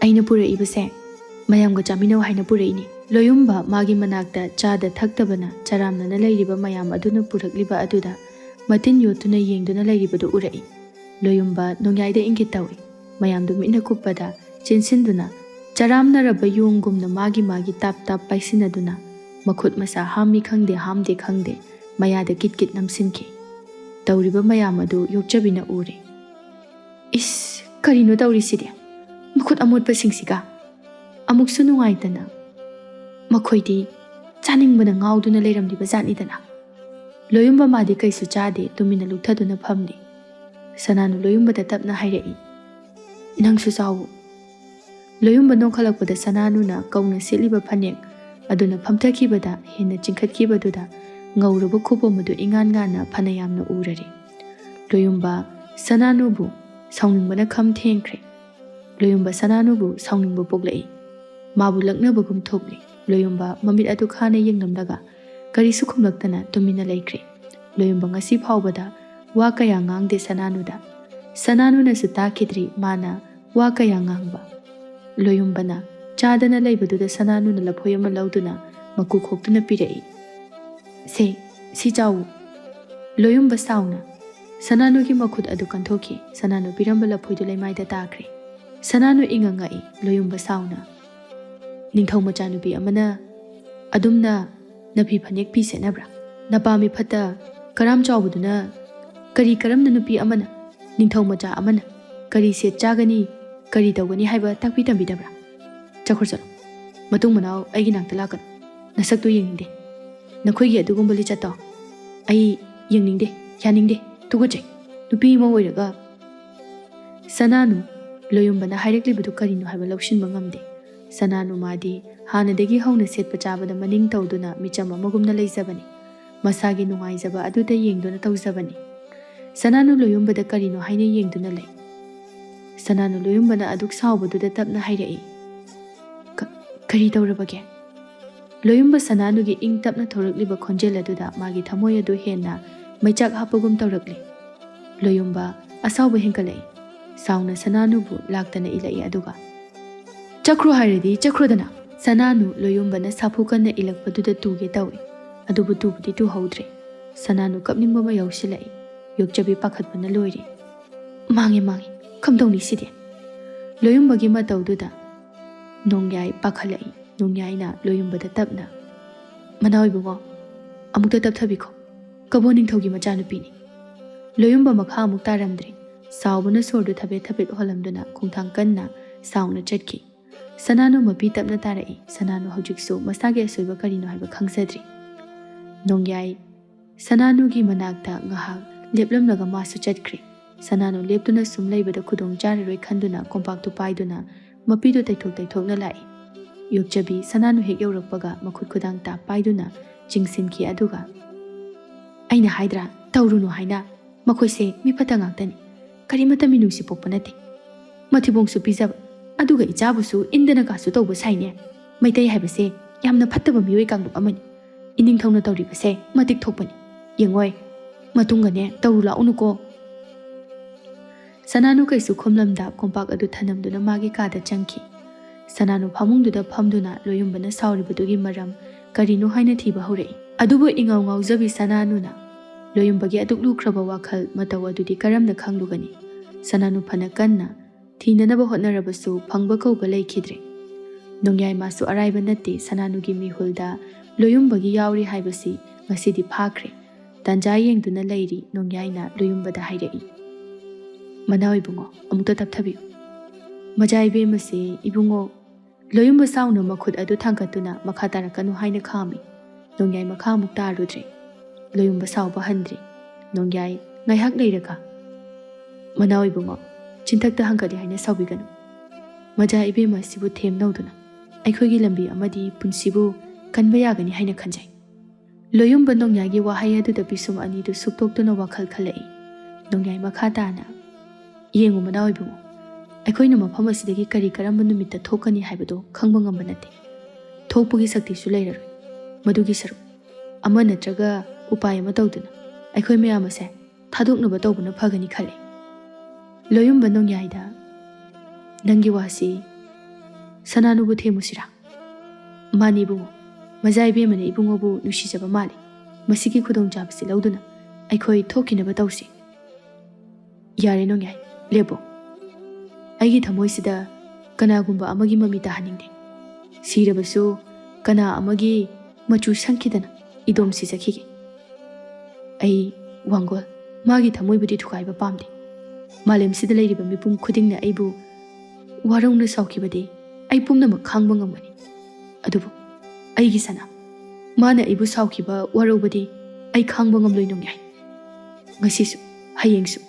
aina pura ibase mayamga jamino haina puraini loyumba magi manakta chada thaktabana charamna na leiriba mayam aduna purakliba aduda matin yotuna yengduna leiribadu urai loyumba nongyaida ingitawi mayam du minna kuppada chinsinduna charamna raba yungumna magi tap paisinaduna makhut masa hami khangde hamde khangde mayada kit namsinki tawriba mayam adu yokjabina ure is karino tawri sidi makhut amot pasingsiga amuksu nungaitana makhoidi chaningbana ngauduna leiramdiba janidana loyumba madi kaisu chade tumina lukthaduna phamni sananu loyumba da tapna hairei nangsu sawu loyumba nongkhalakpada sananu na kauna seliba phanek aduna phamthakibada henna chingkhatkibaduna ngauraba khopo madu ingan ngana phanayamna urari loyumba sananu bu saunningbana kham thengkhre loyumba sananu bu sauningba poklai mabu laknabagum thokli loyumba mamit adu khana yengnamdaga karisu khumlaktana tumina laikre loyumba ngasi phawbada wa kaya ngangde sananu na su takidri mana wa kaya ngangba loyumbana chadana laibaduda sananu na laphoyama lauduna maku khoktuna pirei si chawu loyumba sauna sananu gi makhut adu kanthoki sananu piramba laphoidu laimaida takre sananu ingangai loyumba sauna ningthau macha nupi amana adumna napi phanek pi senabra napami phata karam chawbuduna karamna nupi amana ningthau macha amana kari se chagani kari tawgani haiba takpi tambi dabra chakhur chalo matung manau aigi nakta lakan nasaktu yenginde nakhoigi adugumba li chato ai yengningde yaningde tugajai nupi ma oiraga sananu loyumbana haireklibadu karino haiba lawshinba ngamde sananu madi hanadagi hauna setpa chabada maning tawduna micham amagumna leijabani masagi nungaijaba aduda yengduna tawjabani sananu loyumbada karino haina yengduna lei sananu loyumbana aduk sawbaduda tapna hairei kari tawrabage loyumba sananu gi ing tapna thorakliba khonjel aduda magi thamoy adu henna maichak hapagum tawrakli loyumba asawba henkalei sauna sananu bu laktana ilai aduga chakru hairedi chakrodana sananu loyumbana saphukana ilakpaduda tuge tawi adubu tubudi tu haudre sananu kapningba ma yausilai yokjabi pakhatpana loiri mangi kamdongni sidi loyumbagi ma tawduda nongyai pakhalai nongyai na loyumbada tapna manawi bungo amukta tapthabiko kabo ningthaugi machanupini loyumba makha amuk taramdre sawbana sordu thabet holamduna khongthang kanna sauna chatki sananu mapi tapna tarai sananu hojiksu masage asoiba karino haiba khangsadri nongyai sananu gi manakta ngahak leplamlaga masu chatkre Sananu leptuna sum leibada khudong chararoi khanduna kompaktu paiduna mapidu taithokna lai. Yokchabi Sananu hek yaurakpaga makhut khudang ta paiduna chingsinki aduga aina haidra taurunu haina makhoise mi phata ngактani karimata minungsi pokpa nate mathibongsu pijaba aduga ichabusu indana kasu tawba saine maitai haibase yamna phattaba mioi kanglup amani iningthौna tawribase matik thokpani yengoi matungane tawrula unuko. Sananu kaisu khumlamda kompak adu thanamduna magi kada changki. Sananu phamungduda phamduna loyumbana sauribadugi maram karino haina thiba hore. Adubu ingau ngaujabi Sananuna loyumbagi aduklu khraba wakhal mataw adudi karamna khanglugani. Sananu phana kanna thinanaba hotnarabasu phangba kauba leikidre. Nongyai masu araiba natti Sananugi mihulda loyumbagi yauri haibasi ngasidi phakre. Tanja yengduna leiri nongyaina loyumbada hairei. Manaw ibungo amukta tapthabiu. Majai bemase ibungo loyumba sauna makhut adu thangkatuna makha tarakanu haina khami. Nongyai makha amukta arudre. Loyumba sauba handri. Nongyai ngaihak leiraka. Manaw ibungo chintakta hangkadi haina saubiganu. Majai bema sibu them nauduna. Aikhogi lambi amadi punsibu kanba yagani haina khanjai. Loyumba nongyagi wahai adu da bisum ani du suktoktuna wakhal khalai. Nongyai makha tana yengu manaw ibungo aikoina mafam asidagi kari karamba numitta thokani haibado khangba ngamba nate thokpugi sakti su leiraroi madugi saru ama natraga upay ama tawduna aikoi mayam ase thadoknaba tawbana phagani khale. Loyumba nongyaida nangi wasi Sananubu themusira mani ibungo majai bemane ibungo bu nusijaba mali masigi khudong jabasi lauduna aikoi thokinaba tawsi. Yare nongyai lebo aigi thamoisida kanagumba amagi mami tahaningde sirabasu kana amagi machu sankidana idom sijakhige ai wangol magi thamoibudi thukaiba pamde malem sida leiriba mipum khudingna aibu warongna saukibade ai pumna ma khangba ngamani adubu aigi sana mana aibu saukiba warobade ai khangba ngamloi nongyai ngasisu hayengsu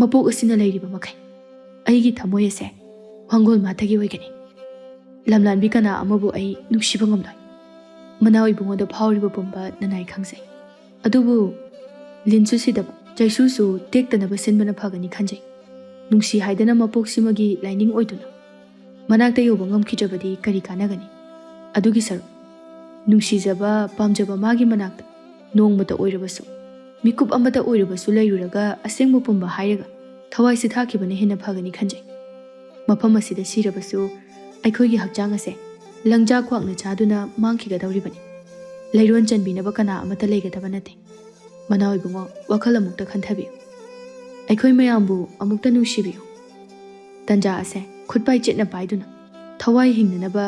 mapok asina leiriba makai aigi thamoy ase wangol mathagi oigani lamlanbi kana amabu ai nungsiba ngamloi manaw ibungoda phawriba pumba nanai khangjai adubu linsu sidaba jaisu su tektanaba sinbana phagani khanjai nungsi haidana mapok simagi lining oiduna manakta yoba ngamkhijabadi kari kanagani adugi saru nungsi jaba pamjaba magi manakta nongmata oirabasu mikup amata oirabasu leiruraga asengmu pumba hairaga thawai si thakibane hena phagani khanjai mafam asida sirabasu aikhogi hakchang ase langja khwakna chaduna mangkhiga dawribani leiron chanbinaba kana amata leigadaba nate manaw ibungo wakhal amukta khanthabiu aikhoi mayambu amukta nungsibiu tanja ase khutpai chetna paiduna thawai hingnanaba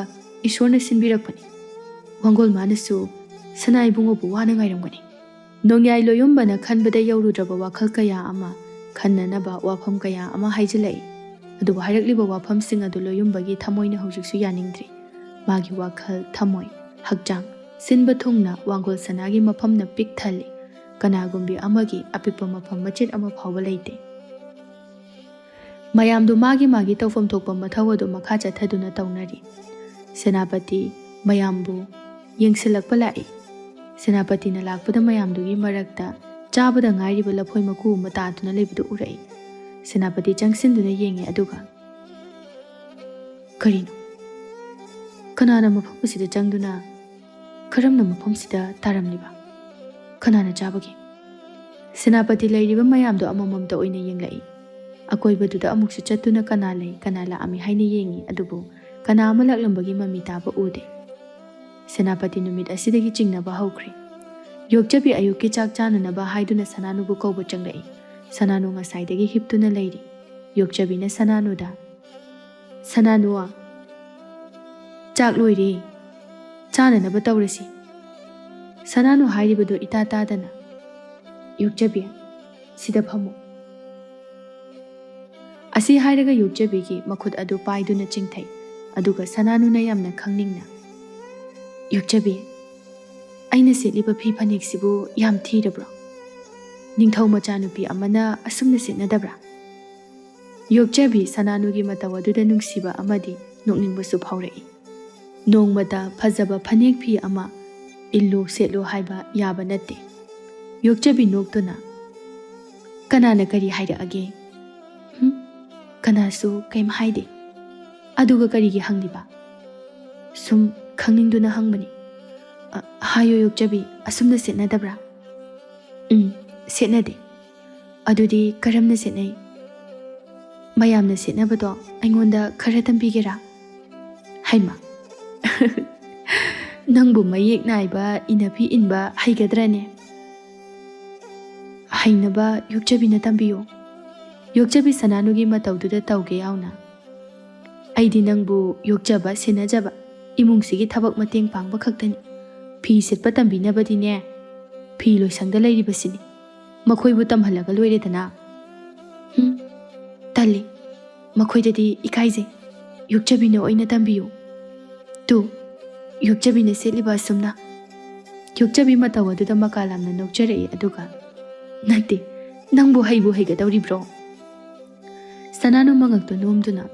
isorna sinbirakpani wangol manasu sana ibungo bu wana ngairamgani nongyai loyumbana khanbada yaurudraba wakhal kaya ama khannanaba wafam kaya ama haijilai adubu hairakliba wafam sing adu loyumbagi thamoina hojiksu yaningdri magi wakhal thamoi hakjang sinba thongna wangol sanagi mafamna pik thali kanagumbi amagi apikpa mafam machet ama phawba leite mayamdu magi tawfam thokpa mathawadu makha chathaduna tawnari senapati mayambu yengsilakpa lai senapati na lakpada mayamdugi marakta chabada ngairiba laphoi maku mataduna lebidu urai senapati changsinduna yengi aduga karino kanana mafam sida changduna karamna mafam sida taramliba kanana chabagi senapati leiriba mayamdu amamamta oina yenglai akoibaduda amuksu chattuna kana lei kana la ami haina yengi adubu kana amalak mami taba ude senapati numit asidagi chingnaba haukhre yokchabi ayuki chak chananaba haiduna Sananubu kauba changlai Sananu ngasaidagi hiptuna leiri yokchabina Sananuda Sananua chak loiri chananaba tawrasi Sananu hairibadu ita tadana yokchabi sida phamu asi hairaga yokchabigi makhut adu paiduna chingthai aduga Sananuna yamna khangningna yokchabi aina setliba phi phanek sibu yam thirabro ningthau macha nupi amana asumna setnadabra ꯌꯣꯛꯆꯕꯤ ꯁꯅꯥꯅꯨꯒꯤ ꯃꯇꯧ ꯑꯗꯨꯗ ꯅꯨꯡꯁꯤꯕ ꯑꯃꯗꯤ ꯅꯣꯛꯅꯤꯡꯕꯁꯨ ꯐꯥꯎꯔꯛꯏ꯫ ꯅꯣꯡꯃꯗ ꯐꯖꯕ ꯐꯅꯦꯛ ꯐꯤ ꯑꯃ ꯏꯜꯂꯨ ꯁꯦꯠꯂꯨ ꯍꯥꯏꯕ ꯌꯥꯕ ꯅꯠꯇꯦ꯫ ꯌꯣꯛꯆꯕꯤ ꯅꯣꯛꯇꯨꯅ "ꯀꯅꯥꯅ ꯀꯔꯤ ꯍꯥꯏꯔꯛꯑꯒꯦ?" "ꯀꯅꯥꯁꯨ ꯀꯩꯝ ꯍꯥꯏꯗꯦ꯫ ꯑꯗꯨꯒ ꯀꯔꯤꯒꯤ ꯍꯪꯂꯤꯕ?" "ꯁꯨꯝ ꯈꯪꯅꯤꯡꯗꯨꯅ ꯍꯪꯕꯅꯤ." "ꯍꯥꯏꯌꯣ ꯌꯣꯛꯆꯕꯤ, ꯑꯁꯨꯝꯅ ꯁꯦꯠꯅꯗꯕ꯭ꯔꯥ?" "ꯁꯦꯠꯅꯗꯦ." "ꯑꯗꯨꯗꯤ ꯀꯔꯝꯅ ꯁꯦꯠꯅꯩ?" "ꯃꯌꯥꯝꯅ ꯁꯦꯠꯅꯕꯗꯣ ꯑꯩꯉꯣꯟꯗ ꯈꯔ ꯇꯝꯕꯤꯒꯦꯔꯥ?" "ꯍꯩꯃꯥ, ꯅꯪꯕꯨ ꯃꯌꯦꯛ ꯅꯥꯏꯕ ꯏꯟꯅꯐꯤ ꯏꯟꯕ ꯍꯩꯒꯗ꯭ꯔꯅꯦ?" "ꯍꯩꯅꯕ ꯌꯣꯛꯆꯕꯤꯅ ꯇꯝꯕꯤꯌꯣ." ꯌꯣꯛꯆꯕꯤ ꯁꯅꯥꯅꯨꯒꯤ ꯃꯇꯧꯗꯨꯗ ꯇꯧꯒꯦ ꯌꯥꯎꯅ "ꯑꯩꯗꯤ ꯅꯪꯕꯨ ꯌꯣꯛꯆꯕ ꯁꯦꯟꯅꯖꯕ ꯏꯃꯨꯡꯁꯤꯒꯤ ꯊꯕꯛ ꯃꯇꯦꯡ ꯄꯥꯡꯕ ꯈꯛꯇꯅꯤ꯫ ꯐꯤ ꯁꯦꯠꯄ ꯇꯝꯕꯤꯅꯕꯗꯤꯅꯦ ꯐꯤ ꯂꯣꯏꯁꯪꯗ ꯂꯩꯔꯤꯕꯁꯤꯅꯤ, ꯃꯈꯣꯏꯕꯨ ꯇꯝꯍꯜꯂꯒ ꯂꯣꯏꯔꯦꯗꯅ." "ꯇꯜꯂꯤ, ꯃꯈꯣꯏꯗꯗꯤ ꯏꯀꯥꯏꯖꯩ, ꯌꯣꯛꯆꯕꯤꯅ ꯑꯣꯏꯅ ꯇꯝꯕꯤꯌꯨ꯫ ꯇꯨ, ꯌꯣꯛꯆꯕꯤꯅ ꯁꯦꯠꯂꯤꯕ ꯑꯁꯨꯝꯅ." ꯌꯣꯛꯆꯕꯤ ꯃꯇꯧ ꯑꯗꯨꯗ ꯃꯀꯥꯂꯥꯝꯅ ꯅꯣꯛꯆꯔꯛꯏ ꯑꯗꯨꯒ "ꯅꯠꯇꯦ, ꯅꯪꯕꯨ ꯍꯩꯕꯨ ꯍꯩꯒꯗꯧꯔꯤꯕ꯭ꯔꯣ?" ꯁꯅꯥꯅꯨ ꯃꯉꯛꯇꯨ ꯅꯣꯝꯗꯨꯅ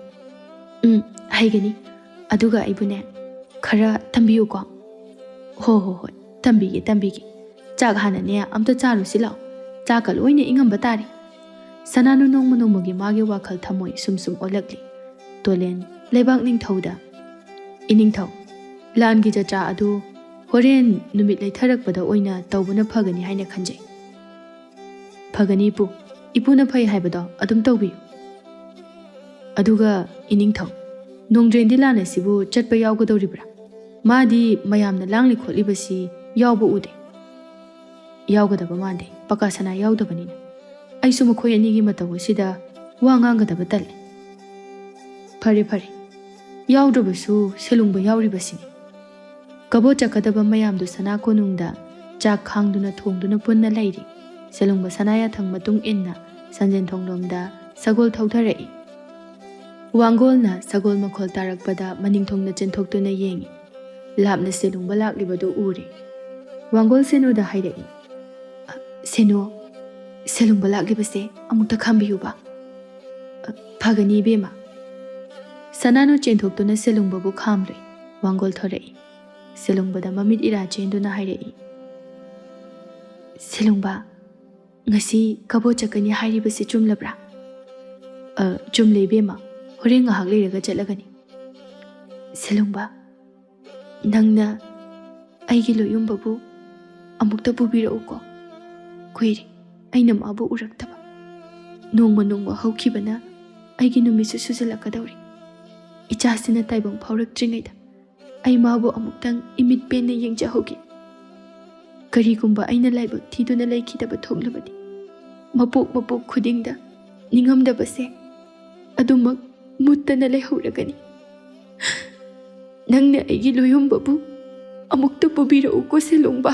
"ꯍꯩꯒꯅꯤ, ꯑꯗꯨꯒ ꯑꯩꯕꯨꯅꯦ ꯈꯔ ꯇꯝꯕꯤꯌꯨꯀꯣ." ꯍꯣꯏ, ꯇꯝꯕꯤꯒꯦ ꯇꯝꯕꯤꯒꯦ꯫ ꯆꯥꯛ ꯍꯥꯟꯅꯅꯦ ꯑꯝꯇ ꯆꯥꯔꯨꯁꯤ ꯂꯥꯛꯑꯣ, ꯆꯥꯛꯀ ꯂꯣꯏꯅ ꯏꯪꯉꯝꯕ ꯇꯥꯔꯦ." ꯁꯅꯥꯅꯨ ꯅꯣꯡꯃ ꯅꯣꯡꯃꯒꯤ ꯃꯥꯒꯤ ꯋꯥꯈꯜ ꯊꯃꯣꯏ ꯁꯨꯝ ꯑꯣꯜꯂꯛꯂꯤ꯫ ꯇꯣꯂꯦꯟ ꯂꯩꯕꯥꯛ ꯅꯤꯡꯊꯧꯗ "ꯏꯅꯤꯡꯊꯧ, ꯂꯥꯟꯒꯤ ꯆꯥꯆꯥ ꯑꯗꯨ ꯍꯣꯔꯦꯟ ꯅꯨꯃꯤꯠ ꯂꯩꯊꯔꯛꯄꯗ ꯑꯣꯏꯅ ꯇꯧꯕꯅ ꯐꯒꯅꯤ ꯍꯥꯏꯅ ꯈꯟꯖꯩ." "ꯐꯒꯅꯤ ꯏꯄꯨ, ꯏꯄꯨꯅ ꯐꯩ ꯍꯥꯏꯕꯗꯣ ꯑꯗꯨꯝ ꯇꯧꯕꯤꯌꯨ." "ꯑꯗꯨꯒ ꯏꯅꯤꯡꯊꯧ, ꯅꯣꯡꯗ꯭ꯔꯦꯟꯗꯤ ꯂꯥꯟ ꯑꯁꯤꯕꯨ ꯆꯠꯄ ꯌꯥꯎꯒꯗꯧꯔꯤꯕ꯭ꯔꯥ? ꯃꯥꯗꯤ ꯃꯌꯥꯝꯅ ꯂꯥꯡꯂꯤ ꯈꯣꯠꯂꯤꯕꯁꯤ ꯌꯥꯎꯕ ꯎꯗꯦ." "ꯌꯥꯎꯒꯗꯕ ꯃꯥꯟꯗꯦ, ꯄꯀꯥ ꯁꯅꯥ ꯌꯥꯎꯗꯕꯅꯤꯅ. ꯑꯩꯁꯨ ꯃꯈꯣꯏ ꯑꯅꯤꯒꯤ ꯃꯇꯧ ꯑꯁꯤꯗ ꯋꯥ ꯉꯥꯡꯒꯗꯕ ꯇꯜꯂꯦ." "ꯐꯔꯦ, ꯌꯥꯎꯗ꯭ꯔꯕꯁꯨ ꯁꯦꯂꯨꯡꯕ ꯌꯥꯎꯔꯤꯕꯁꯤꯅꯤ." ꯀꯕꯣꯠ ꯆꯠꯀꯗꯕ ꯃꯌꯥꯝꯗꯨ ꯁꯅꯥ ꯀꯣꯅꯨꯡꯗ ꯆꯥꯛ ꯈꯥꯡꯗꯨꯅ ꯊꯣꯡꯗꯨꯅ ꯄꯨꯟꯅ ꯂꯩꯔꯤ꯫ ꯁꯦꯂꯨꯡꯕ ꯁꯅꯥꯌꯥꯊꯪ ꯃꯇꯨꯡ ꯏꯟꯅ ꯁꯟꯖꯦꯟꯊꯣꯡꯂꯣꯝꯗ ꯁꯒꯣꯜ ꯊꯧꯊꯔꯛꯏ꯫ ꯋꯥꯡꯒꯣꯜꯅ ꯁꯒꯣꯜ ꯃꯈꯣꯜ ꯇꯥꯔꯛꯄꯗ ꯃꯅꯤꯡꯊꯣꯡꯅ ꯆꯦꯟꯊꯣꯛꯇꯨꯅ ꯌꯦꯡꯏ꯫ ꯂꯥꯞꯅ ꯁꯦꯂꯨꯡꯕ ꯂꯥꯛꯂꯤꯕꯗꯨ ꯎꯔꯦ꯫ ꯋꯥꯡꯒꯣꯜ ꯁꯦꯅꯨꯗ ꯍꯥꯏꯔꯛꯏ, "ꯁꯦꯅꯨ, ꯁꯦꯂꯨꯡꯕ ꯂꯥꯛꯂꯤꯕꯁꯦ ꯑꯃꯨꯛꯇ ꯈꯥꯝꯕꯤꯌꯨꯕ." "ꯐꯒꯅꯤ ꯏꯕꯦꯝꯃ." ꯁꯅꯥꯅꯨ ꯆꯦꯟꯊꯣꯛꯇꯨꯅ ꯁꯦꯂꯨꯡꯕꯕꯨ ꯈꯥꯝꯂꯨꯏ꯫ ꯋꯥꯡꯒꯣꯜ ꯊꯣꯔꯛꯏ꯫ ꯁꯦꯂꯨꯡꯕꯗ ꯃꯃꯤꯠ ꯏꯔꯥ ꯆꯦꯟꯗꯨꯅ ꯍꯥꯏꯔꯛꯏ, "ꯁꯦꯂꯨꯡꯕ, ꯉꯁꯤ ꯀꯕꯣꯠ ꯆꯠꯀꯅꯤ ꯍꯥꯏꯔꯤꯕꯁꯤ ꯆꯨꯝꯂꯕ꯭ꯔꯥ?" "ꯆꯨꯝꯂꯦ ꯏꯕꯦꯝꯃ, ꯍꯣꯔꯦꯟ ꯉꯥꯏꯍꯥꯛ ꯂꯩꯔꯒ ꯆꯠꯂꯒꯅꯤ." "ꯁꯦꯂꯨꯡꯕ, ꯅꯪꯅ ꯑꯩꯒꯤ ꯂꯣꯌꯨꯝꯕꯕꯨ ꯑꯃꯨꯛꯇ ꯄꯨꯕꯤꯔꯛꯎꯀꯣ꯫ ꯀꯨꯏꯔꯦ ꯑꯩꯅ ꯃꯥꯕꯨ ꯎꯔꯛꯇꯕ꯫ ꯅꯣꯡꯃ ꯍꯧꯈꯤꯕꯅ ꯑꯩꯒꯤ ꯅꯨꯃꯤꯠꯁꯨ ꯁꯨꯖꯜꯂꯛꯀꯗꯧꯔꯤ꯫ ꯏꯆꯥꯁꯤꯅ ꯇꯥꯏꯕꯪ ꯐꯥꯎꯔꯛꯇ꯭ꯔꯤꯉꯩꯗ ꯑꯩ ꯃꯥꯕꯨ ꯑꯃꯨꯛꯇꯪ ꯏꯃꯤꯠ ꯄꯦꯟꯅ ꯌꯦꯡꯖꯍꯧꯒꯦ꯫ ꯀꯔꯤꯒꯨꯝꯕ ꯑꯩꯅ ꯂꯥꯏꯕꯛ ꯊꯤꯗꯨꯅ ꯂꯩꯈꯤꯗꯕ ꯊꯣꯛꯂꯕꯗꯤ ꯃꯄꯣꯛ ꯈꯨꯗꯤꯡꯗ ꯅꯤꯡꯉꯝꯗꯕꯁꯦ ꯑꯗꯨꯃꯛ ꯃꯨꯠꯇꯅ ꯂꯩꯍꯧꯔꯒꯅꯤ꯫ ꯅꯪꯅ ꯑꯩꯒꯤ ꯂꯣꯌꯨꯝꯕꯕꯨ ꯑꯃꯨꯛꯇ ꯄꯨꯕꯤꯔꯛꯎꯀꯣ ꯁꯦꯂꯨꯡꯕ."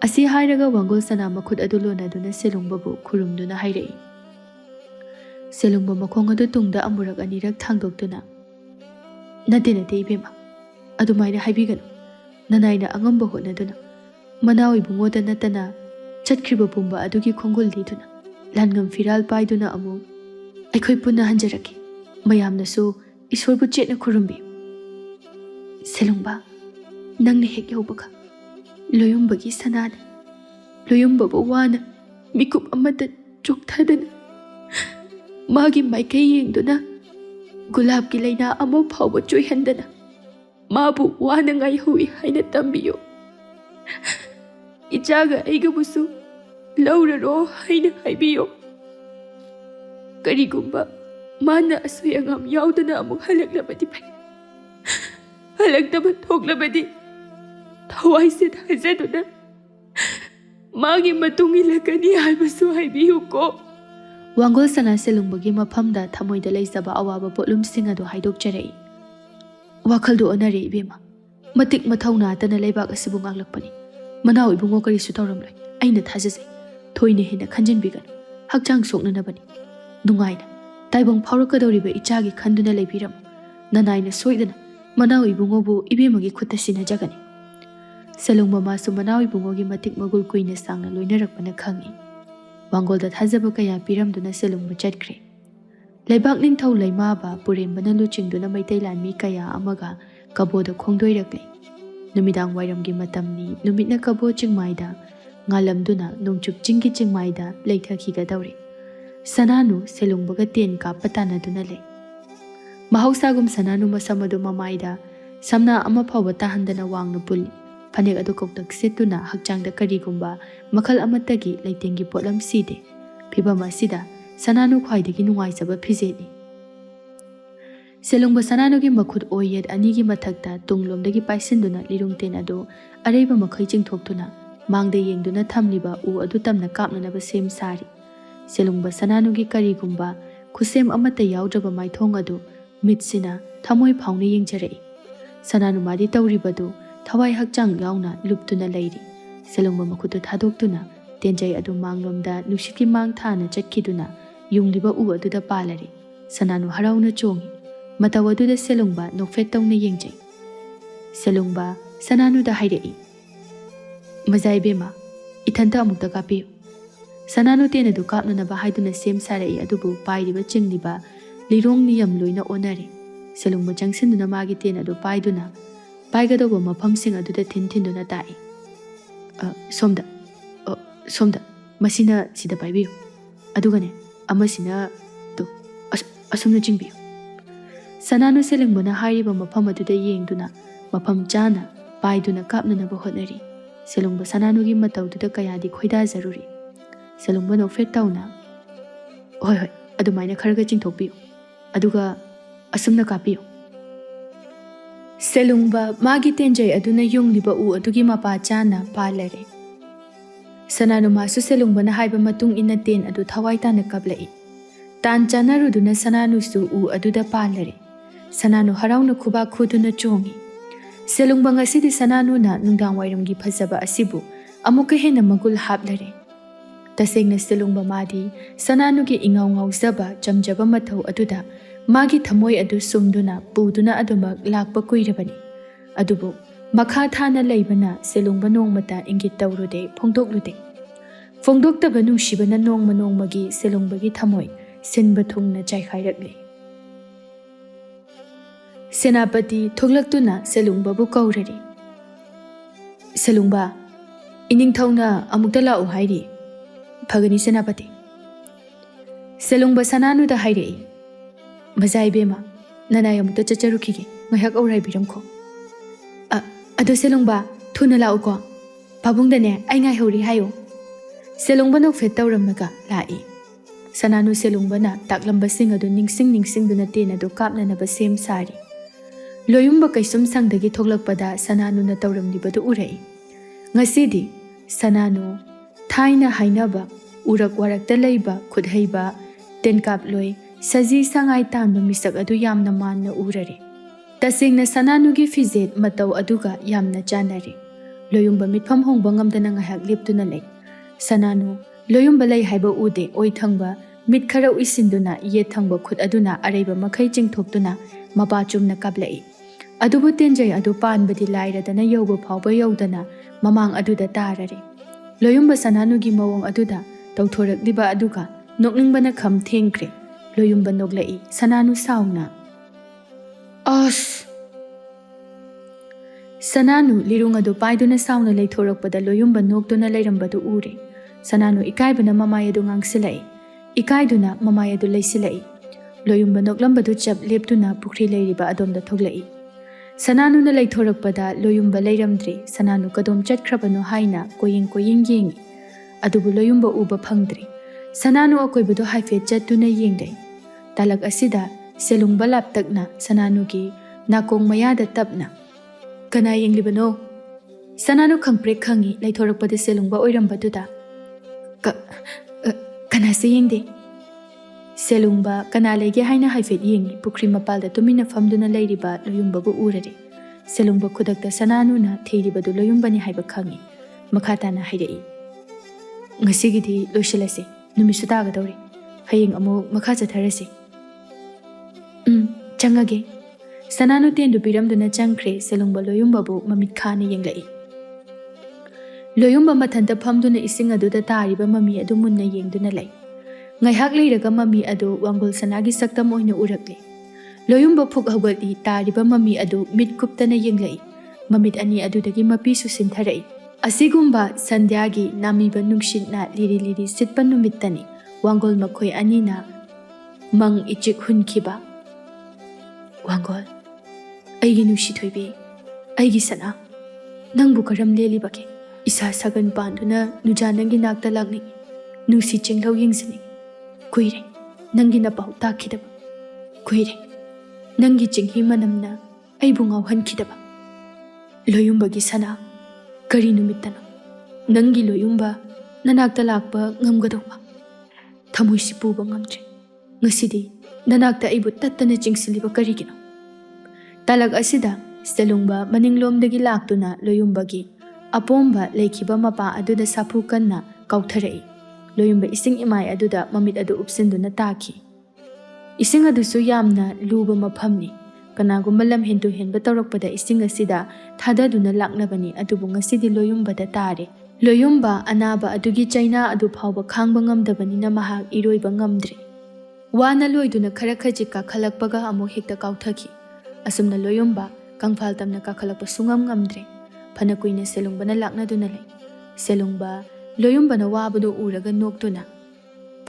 ꯑꯁꯤ ꯍꯥꯏꯔꯒ ꯋꯥꯡꯒꯣꯜ ꯁꯅꯥ ꯃꯈꯨꯠ ꯑꯗꯨ ꯂꯣꯟꯅꯗꯨꯅ ꯁꯦꯂꯨꯡꯕꯕꯨ ꯈꯨꯔꯨꯝꯗꯨꯅ ꯍꯥꯏꯔꯛꯏ꯫ ꯁꯦꯂꯨꯡꯕ ꯃꯈꯣꯡ ꯑꯗꯨ ꯇꯨꯡꯗ ꯑꯃꯨꯔꯛ ꯑꯅꯤꯔꯛ ꯊꯥꯡꯗꯣꯛꯇꯨꯅ "ꯅꯠꯇꯦ ꯏꯕꯦꯝꯃ, ꯑꯗꯨꯃꯥꯏꯅ ꯍꯥꯏꯕꯤꯒꯅꯨ. ꯅꯅꯥꯏꯅ ꯑꯉꯝꯕ ꯍꯣꯠꯅꯗꯨꯅ ꯃꯅꯥꯎ ꯏꯕꯨꯡꯉꯣꯗ ꯅꯠꯇꯅ ꯆꯠꯈ꯭ꯔꯤꯕ ꯄꯨꯝꯕ ꯑꯗꯨꯒꯤ ꯈꯣꯡꯒꯨꯜ ꯂꯤꯗꯨꯅ ꯂꯥꯟꯉꯝ ꯐꯤꯔꯥꯜ ꯄꯥꯏꯗꯨꯅ ꯑꯃꯨꯛ ꯑꯩꯈꯣꯏ ꯄꯨꯟꯅ ꯍꯟꯖꯔꯛꯀꯦ. ꯃꯌꯥꯝꯅꯁꯨ ꯏꯁꯣꯔꯕꯨ ꯆꯦꯠꯅ ꯈꯨꯔꯨꯝꯕꯤꯌꯨ." "ꯁꯦꯂꯨꯡꯕ, ꯅꯪꯅ ꯍꯦꯛ ꯌꯧꯕꯒ ꯂꯣꯌꯨꯝꯕꯒꯤ ꯁꯅꯥꯅ ꯂꯣꯌꯨꯝꯕꯕꯨ ꯋꯥꯅ ꯃꯤꯀꯨꯞ ꯑꯃꯠꯇ ꯆꯣꯛꯊꯗꯅ ꯃꯥꯒꯤ ꯃꯥꯏꯀꯩ ꯌꯦꯡꯗꯨꯅ ꯒꯨꯂꯥꯞꯀꯤ ꯂꯩꯅꯥ ꯑꯃ ꯐꯥꯎꯕ ꯆꯣꯏꯍꯟꯗꯅ ꯃꯥꯕꯨ ꯋꯥꯅ ꯉꯥꯏꯍꯧꯏ ꯍꯥꯏꯅ ꯇꯝꯕꯤꯌꯨ. ꯏꯆꯥꯒ ꯑꯩꯒꯕꯨꯁꯨ ꯂꯧꯔꯔꯣ ꯍꯥꯏꯅ ꯍꯥꯏꯕꯤꯌꯨ. ꯀꯔꯤꯒꯨꯝꯕ ꯃꯥꯅ ꯑꯁꯣꯏ ꯑꯉꯥꯝ ꯌꯥꯎꯗꯅ ꯑꯃꯨꯛ ꯍꯜꯂꯛꯂꯕꯗꯤ ꯐꯩ. ꯍꯜꯂꯛꯇꯕ ꯊꯣꯛꯂꯕꯗꯤ ꯊꯋꯥꯏꯁꯦ ꯊꯥꯖꯗꯨꯅ ꯃꯥꯒꯤ ꯃꯇꯨꯡ ꯏꯜꯂꯛꯀꯅꯤ ꯍꯥꯏꯕꯁꯨ ꯍꯥꯏꯕꯤꯌꯨꯀꯣ." ꯋꯥꯡꯒꯣꯜ ꯁꯅꯥ ꯁꯦꯂꯨꯡꯕꯒꯤ ꯃꯐꯝꯗ ꯊꯃꯣꯏꯗ ꯂꯩꯖꯕ ꯑꯋꯥꯕ ꯄꯣꯠꯂꯨꯝꯁꯤꯡ ꯑꯗꯨ ꯍꯥꯏꯗꯣꯛꯆꯔꯛꯏ꯫ "ꯋꯥꯈꯜꯗꯨ ꯑꯣꯟꯅꯔꯦ ꯏꯕꯦꯝꯃ. ꯃꯇꯤꯛ ꯃꯊꯧ ꯅꯥꯗꯅ ꯂꯩꯕꯥꯛ ꯑꯁꯤꯕꯨ ꯉꯥꯛꯂꯛꯄꯅꯤ. ꯃꯅꯥꯎ ꯏꯕꯨꯡꯉꯣ ꯀꯔꯤꯁꯨ ꯇꯧꯔꯝꯂꯣꯏ. ꯑꯩꯅ ꯊꯥꯖꯖꯩ. ꯊꯣꯏꯅ ꯍꯦꯟꯅ ꯈꯟꯖꯤꯟꯕꯤꯒꯅꯨ. ꯍꯛꯆꯥꯡ ꯁꯣꯛꯅꯅꯕꯅꯤ. ꯅꯨꯡꯉꯥꯏꯅ ꯇꯥꯏꯕꯪ ꯐꯥꯎꯔꯛꯀꯗꯧꯔꯤꯕ ꯏꯆꯥꯒꯤ ꯈꯟꯗꯨꯅ ꯂꯩꯕꯤꯔꯝꯃꯨ. ꯅꯅꯥꯏꯅ ꯁꯣꯏꯗꯅ ꯃꯅꯥꯎ ꯏꯕꯨꯡꯉꯣꯕꯨ ꯏꯕꯦꯝꯃꯒꯤ ꯈꯨꯠꯇ ꯁꯤꯟꯅꯖꯒꯅꯤ." ꯁꯦꯂꯨꯡꯕ ꯃꯥꯁꯨ ꯃꯅꯥꯎ ꯏꯕꯨꯡꯉꯣꯒꯤ ꯃꯇꯤꯛ ꯃꯒꯨꯜ ꯀꯨꯏꯅ ꯁꯥꯡꯅ ꯂꯣꯏꯅꯔꯛꯄꯅ ꯈꯪꯏ꯫ ꯋꯥꯡꯒꯣꯜꯗ ꯊꯥꯖꯕ ꯀꯌꯥ ꯄꯤꯔꯝꯗꯨꯅ ꯁꯦꯂꯨꯡꯕ ꯆꯠꯈ꯭ꯔꯦ꯫ Leibak Ningthou Leimaba Purembana Luchingduna Maitai Lanmi Kaya Amaga Kaboda Khongdoirakle. Numidang Wairamgi Matamni Numitna Kabo Chingmaida Ngalamduna Nongchup Chingi Chingmaida Leithakiga Dauri. Sananu Selungbaga Ten Kapatana Dunale. Mahausagum Sananu Masamadu Mamaida Samna Amapava Tahandana Wang Nupul Panek Adukok Setuna Hakchang the Karigumba Makal Amatagi Laitengi Potlam Side Pibama Sida Sananu Kwaidagi Nuaisaba Pizeti Selungba Sananugi Makut Oyed Anigi Matakta Tunglomdagi Paisinduna Lirung Tenado Areba Makaiching Toktuna Mangde Yengduna Tamliba U Adutamna Kapnanaba Sem Sari Selungba Sananugi Karigumba Kusem Amata Yaudaba Maithongadu Mitsina Tamoi Pauni Yingjarei Sananu Madi Tauribadu Tawai Hakchang Yauna Luptuna Lady Selungba Makutu Tadoktuna Tenjay Adu Manglomda Nushiki Mang Thana Chatkiduna Yungliba U Aduda Palari Sananu Harauna Chongi Matawaduda Selungba Nofetongna Yingjay Selungba Sananu da Haidei Mazai Bema Itanta Amukta Kapiyo Sananu Tena du Kapnana Haiduna Sem Sarai Adubu Paidiba Chingliba Lirong Niyam Luina Onari Selungba Jangsinduna Magi Tena du Paiduna Paigadoba Mapam Sing Aduda Tintinduna Dai Somda Masina Sida Paibiyo Adugane Amasina to Asumna Jingbiyo Sananu Selungbana Hariba Mapam Aduda Yengduna Mapam Jana Paiduna Kapnanaba Hotnari Selungba Sananugi Mataududa Kayadi Khoida Zaruri Selungba no Fetauna Hoi Adumaina Karaga Jingtokbiyo Aduga Asumna Kapiyo Selungba Magi Tenjay Aduna Yungliba U Adugi Mapa Jana Palare Sananu Masu Selungbana Haiba Matung Ina Ten Adu Tawaitana Kablai Tan Janaruduna Sananu Su U Aduda Palare Sananu Harauna Kuba Kuduna Chongi Selungba Ngasidi Sananu na Nungdang Wairamgi Phazaba Asibu Amuka Hena Magul Hablare Tasengna Selungba Madi Sananugi Ingaw Ngawzaba Jamjaba Mathau Aduda Magi Thamoi Adu Sumduna Puduna Aduma Lakpa Kuirabani Adubu Macha Thana Leibana Selungba Nongmata Ingit Taurude Phongdoklude Phongdoktaba Nungshibana Nongma Nongmagi Selungbagi Thamoi Sinba Thungna Chaikhairakle Senapati Thoglaktuna Selungba bu Kaurari Selungba Iningthauna Amukta Lau Hairi Phagani Senapati Selungba Sananu da Hairi Mazai Bema Nanay Amukta Chacharukigi Ngayak Aurai Biramko Ado Selungba Thuna Lau Ko Pabungdane Ai Ngai Hori Hayo Selungba no Fetauramnaga Lai Sananu Selungba na Taklamba Sing Adu Ningsing Duna Tena do Kapnanaba Sem Sari Loyumba Kaisum Sangdagi Thoglakpada Sananu na Tauramlibadu Urei Ngasidi Sananu Thaina Hainaba Urak Warakta Leiba Khudheiba Tenkap Loi Saji Sangai Tanba Misak Adu Yamna Manna Urari Tasingna Sananugi Fizet Matau Aduga Yamna Janari Loyumba Mitpam Hongba Ngamdana Ngahak Liptuna Lei Sananu Loyumba Lei Haiba Ude Oithangba Mitkara Uisinduna Yethangba Khud Aduna Areba Makai Jingthoptuna Mapachumna Kablai Adubu Tenjay Adu Panbadi Lairadana Yoba Pauba Yodana Mamang Aduda Tarari Loyumba Sananugi Mawong Aduda Tautorak Liba Aduga Nokningbana Kam Thengkre Loyumba Noglai Sananu Sauna As Sananu Lirung Adu Paiduna Sauna Laitorakpada Loyumba Noktuna Lairambadu Ure Sananu Ikaibana Mamaya Dungang Silai Ikaiduna Mamaya du Laisilai Loyumba Noklambadu Chap Leptuna Pukri Lairiba Adom da Thoglai Sananu na Laitorakpada Loyumba Lairamdri Sananu Kadom Chatkrabano Haina Koying Yengi Adubu Loyumba Uba Pangdri Sananu Akoibadu Haifet Chatuna Yengdai Talag Asida Selungba Laptakna Sananugi Nakong Mayada Tapna Kana Yenglibano Sananu Kangprek Kangi Laitorakpada Selungba Oirambaduda Kana Sayengde Selungba Kanalege Haina Haifet Yengi Pukri Mapalda Tumina Famduna Lairiba Loyumba bu Urari Selungba Kudakta Sananu na Theiribadu Loyumba ni Haiba Kangi Makhatana Haidei Ngasigidi Loisilase Numisutaga Dori Haying Amu Makhacha Tharasi Changage Sananu Tendu Piramduna Changkre Selungba Loyumba bu Mamit Khani Yenglai Loyumba Matanta Pamduna Ising Aduda Tariba Mami Adu Munna Yengduna Lai Ngaihak leiraga mami adu wangol sanagi saktam oina urakli. Loyumba phuk hawgali tariba mami adu mid kuptana yenglai. Mamit ani adudagi mapisu sintharai. Asigumba sandyagi namiba nungshitna liri sitpa numittani wangol makhoi anina mang ichik hunkiba. Wangol, aigi nungshithoibi, aigi sana, nangbu karam lelibake. Isa sagan panduna nujanangi nakta lagni, nungsi chinglaw yingzani. Kuire, nangi napau takidaba. Kuire, nangi chinghi manamna aibu ngawhankidaba. Loyumbagi sana, kari numittano. Nangi loyumba nanakta lakpa ngamgadawba. Thamoisi puba ngamdre. Ngasidi nanakta aibu tattana chingsiliba karigino. Talag asida selungba maninglomdagi laktuna loyumbagi apomba leikiba mapa aduda sapu kanna kautharai. Loyumba ising imai aduda mamit adu upsinduna taki. Ising adusu yamna luba maphamni. Kanagumba lam hindu hinba tawrakpada ising asida thadaduna laknabani adubu ngasidi loyumbada tare. Loyumba anaba adugi China adu phawba khangba ngamdabanina mahak iroiba ngamdre. Wana loiduna khara khajik kakhalakpaga amu hekta kauthaki. Asumna loyumba kangphal tamna kakhalakpa sungam ngamdre. Phana kuina selungbana laknaduna lay. Selungba loyumbana wabadu uraga noktuna.